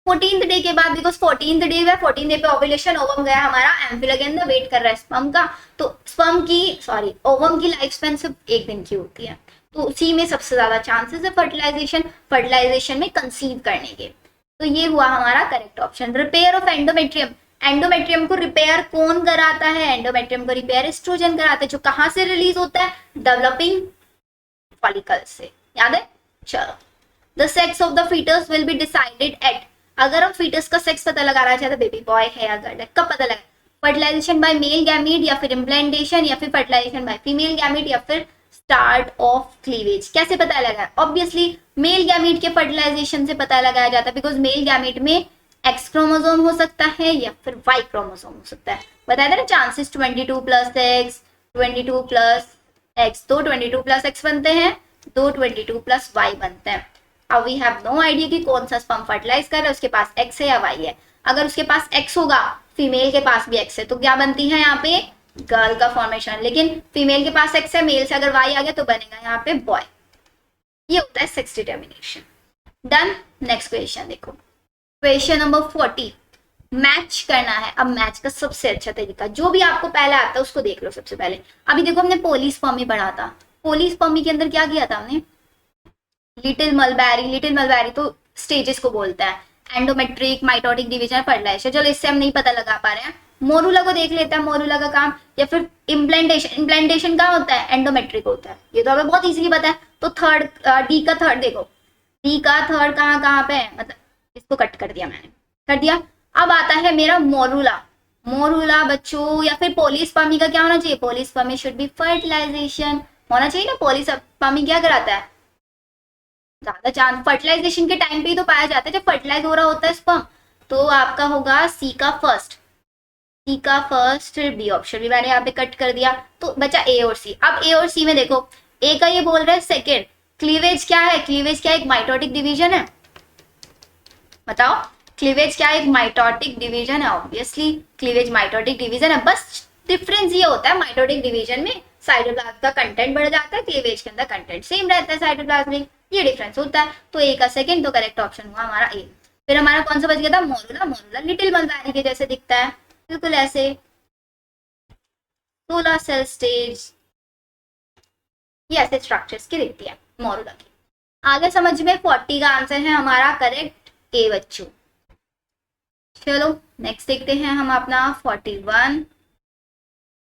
14th डे के बाद, बिकॉज 14th डे है, 14th डे पे ओव्यूलेशन, ओवम गया हमारा एम्फिला के अंदर, वेट कर रहा है स्पर्म का। तो स्पर्म की ओवम की लाइफ स्पेन सिर्फ 1 दिन की होती है, तो उसी में सबसे ज्यादा चांसेस है फर्टिलाइजेशन में कंसीव करने के। तो ये हुआ हमारा correct option. Repair of endometrium, endometrium को रिपेयर कौन कराता है? एंडोमेट्रियम को रिपेयर एस्ट्रोजन कराता है, जो कहां से रिलीज होता है? डेवलपिंग फॉलिकल से, याद है? चलो, the sex of the foetus will be decided at, अगर हम फीटस का सेक्स पता लगाना चाहते, बेबी बॉय है या गर्ल है, कब पता लगा? फर्टिलाइजेशन बाय मेल गैमीट, या फिर इम्प्लांटेशन, या फिर फर्टिलाइजेशन बाय फीमेल गैमीट, या फिर स्टार्ट ऑफ क्लीवेज। कैसे पता लगा? ऑब्वियसली मेल गैमीट के फर्टिलाइजेशन से पता लगाया जाता है, बिकॉज मेल गैमीट में एक्स क्रोमोसोम हो सकता है या फिर वाई क्रोमोसोम हो सकता है। बताया था ना chances 22 plus x, 22 plus x, दो 22 प्लस एक्स बनते हैं, दो 22 प्लस वाई बनते हैं। अब वी हैव नो आइडिया कि कौन सा स्पर्म फर्टिलाइज कर रहा है, उसके पास एक्स है या वाई है। अगर उसके पास एक्स होगा, फीमेल के पास भी एक्स है, तो क्या बनती है यहाँ पे? गर्ल का फॉर्मेशन। लेकिन फीमेल के पास एक्स है, मेल से अगर वाई आ गया तो बनेगा यहाँ पे बॉय। ये होता है sex determination. Done. Next question देखो, क्वेश्चन नंबर 40, मैच करना है। अब मैच का सबसे अच्छा तरीका, जो भी आपको पहले आता है उसको देख लो सबसे पहले। अभी देखो हमने पोलिस फॉर्मी पढ़ा था, पोलिस फॉर्मी के अंदर क्या किया था हमने, लिटिल मलबेरी तो स्टेजेस को बोलता है, एंडोमेट्रिक, माइटोटिक डिवीजन, फर्टिलाइजेशन। चलो इससे हम नहीं पता लगा पा रहे हैं, मोरूला को देख लेते हैं, मोरूला का काम, या फिर इम्प्लांटेशन। इम्प्लांटेशन कहाँ होता है, एंडोमेट्रिक होता है, ये तो हमें बहुत इजीली पता है। तो थर्ड, डी का थर्ड देखो, डी का थर्ड कहाँ कहाँ पे है, मतलब इसको कट कर दिया मैंने, कर दिया। अब आता है मेरा मोरूला, मोरूला बच्चों, या फिर पोलिस फॉर्मी का क्या होना चाहिए, पोलिस फॉर्मी शुड बी फर्टिलाइजेशन होना चाहिए ना। पोलिस फॉर्मी क्या कराता है, ज्यादा चांस फर्टिलाइजेशन के टाइम पे ही तो पाया जाता है जब फर्टिलाइज हो रहा होता है स्पर्म। तो आपका होगा सी का फर्स्ट, सी का फर्स्ट, बी ऑप्शन भी मैंने यहाँ पे कट कर दिया, तो बचा ए और सी। अब ए और सी में देखो, ए का ये बोल रहा है सेकेंड, क्लीवेज क्या है, क्लीवेज क्या एक माइटोटिक डिवीजन है, बताओ क्लीवेज क्या एक माइटोटिक डिवीजन है, ऑब्वियसली क्लीवेज माइटोटिक डिवीजन है। बस डिफरेंस ये होता है, माइटोटिक डिवीजन में साइटोप्लाज्म का कंटेंट बढ़ जाता है, क्लीवेज के अंदर कंटेंट सेम रहता है साइटोप्लाज्मिक, ये डिफरेंस होता है। तो ए का सेकंड, तो करेक्ट ऑप्शन हुआ हमारा ए। फिर हमारा कौन सा बच गया था, मोरूला, मोरूला लिटिल मलबेरी के जैसे दिखता है, बिल्कुल ऐसे 16 सेल स्टेज, ये ऐसे स्ट्रक्चर्स की दिखती है मोरूला की। आगे समझ में, 40 का आंसर है हमारा करेक्ट ए बच्चों। चलो नेक्स्ट देखते हैं हम अपना 41।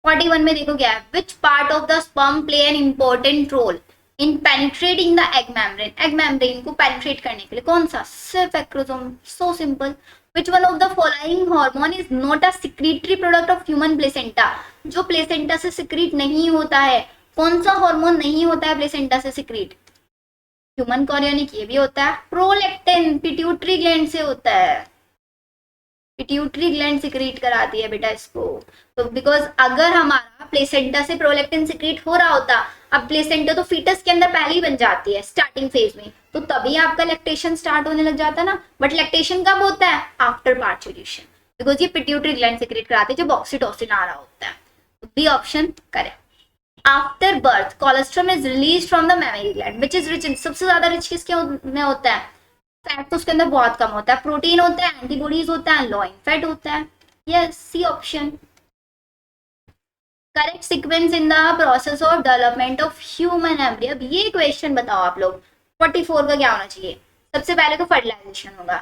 41 में देखो क्या है, which part of the sperm play an important role in penetrating the egg membrane, egg membrane को पेनिट्रेट करने के लिए कौन सा, सिर्फ acrosome, so simple. Which one of the following hormone is not a secretory product of human placenta, जो placenta से secrete नहीं होता है, कौन सा हार्मोन नहीं होता है प्लेसेंटा से सिक्रीट, ह्यूमन कॉरियोनिक ये भी होता है, प्रोलैक्टिन पिट्यूटरी ग्लैंड से होता है, पिट्यूटरी ग्लैंड सिक्रीट कराती है बेटा इसको। तो बिकॉज अगर हमारा प्लेसेंटा से प्रोलैक्टिन सिक्रीट हो रहा होता, अब प्लेसेंटा तो फीटस के अंदर पहले ही बन जाती है स्टार्टिंग फेज में, तो तभी आपका लैक्टेशन स्टार्ट होने लग जाता ना। बट लैक्टेशन कब होता है, आफ्टर पार्चुरेशन, बिकॉज ये पिट्यूटरी ग्लैंड सिक्रीट कराती है जब ऑक्सीटोसिन आ रहा होता है। तो B option correct. After birth cholesterol is release from the mammary gland which is rich in, सबसे ज्यादा रिच किसके में होता है, फैट तो उसके अंदर बहुत कम होता है, प्रोटीन होता है, एंटीबॉडीज होता है, लॉ इन फैट होता है, yes C option. Correct sequence in the process of development of human embryo. अब ये क्वेश्चन बताओ आप लोग, 44 का क्या होना चाहिए, सबसे पहले तो फर्टिलाइजेशन होगा,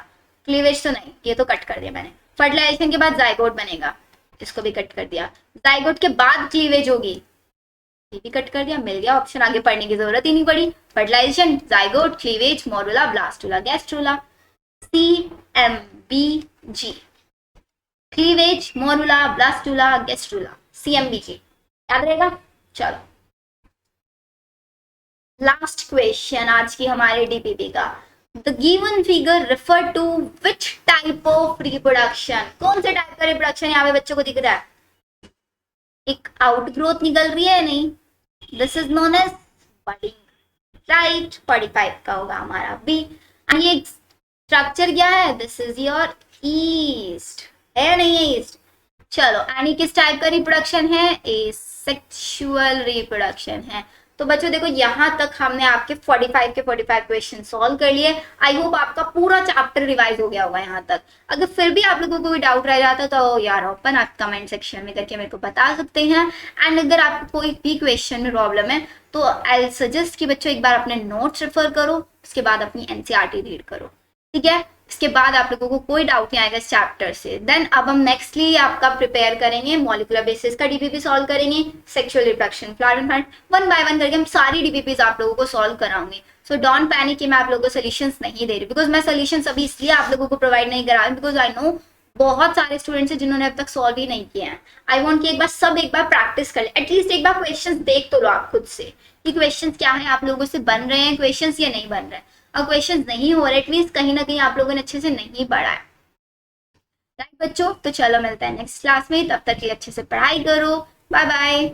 क्लीवेज तो नहीं, ये तो कट कर दिया मैंने। फर्टिलाइजेशन के बाद जाइगोट बनेगा, इसको भी कट कर दिया। जाइगोट के बाद क्लीवेज होगी, ये भी कट कर दिया, मिल गया ऑप्शन, आगे पढ़ने की जरूरत ही नहीं पड़ी। Fertilisation, zygote, cleavage, morula, blastula, gastrula, C M B G, cleavage, morula, blastula, gastrula, C M B G, याद रहेगा। चलो लास्ट क्वेश्चन आज की हमारे डीपीपी का, the given figure refer to which type of reproduction, कौन से टाइप का रिप्रोडक्शन यहाँ पे बच्चों को दिख रहा है, एक आउटग्रोथ निकल रही है, नहीं, this is known as budding, right, 45 का होगा हमारा बी। ये स्ट्रक्चर क्या है, दिस इज योर ईस्ट, है नहीं है ईस्ट। चलो एनी किस टाइप का रिप्रोडक्शन है, ए सेक्सुअल रिप्रोडक्शन है। तो बच्चों देखो यहाँ तक हमने आपके 45 के 45 क्वेश्चन सॉल्व कर लिए। आई होप आपका पूरा चैप्टर रिवाइज हो गया होगा यहाँ तक। अगर फिर भी आप लोगों को कोई डाउट रह जाता तो यार ओपन आप कमेंट सेक्शन में करके मेरे को बता सकते हैं। एंड अगर आपको कोई भी क्वेश्चन में प्रॉब्लम है तो आई सजेस्ट कि बच्चों एक बार अपने नोट्स रेफर करो, उसके बाद अपनी एनसीईआरटी रीड करो, ठीक है। इसके बाद आप लोगों को कोई डाउट नहीं आएगा इस चैप्टर से। देन अब हम नेक्स्टली आपका प्रिपेयर करेंगे मॉलिकुलर बेसिस का डीपीपी सॉल्व करेंगे, sexual reproduction, flower and plant, one by one करके हम सारी डीपीपीज आप लोगों को सॉल्व कराऊंगी। सो डोंट पैनिक कि मैं आप लोगों को सोल्यूशंस नहीं दे रही, बिकॉज मैं सोल्यूशंस अभी इसलिए आप लोगों को प्रोवाइड नहीं करा रही बिकॉज आई नो बहुत सारे स्टूडेंट्स हैं जिन्होंने अब तक सॉल्व ही नहीं किए हैं। आई वांट कि एक बार सब एक बार प्रैक्टिस कर ले, एटलीस्ट एक बार क्वेश्चंस देख तो लो आप खुद से कि क्वेश्चंस क्या है, आप लोगों से बन रहे हैं क्वेश्चंस या नहीं बन रहे हैं। और क्वेश्चंस नहीं हो रहे एटलीस्ट कहीं ना कहीं आप लोगों ने अच्छे से नहीं पढ़ा है, राइट बच्चों। तो चलो मिलते हैं नेक्स्ट क्लास में, तब तक के लिए अच्छे से पढ़ाई करो, बाय बाय।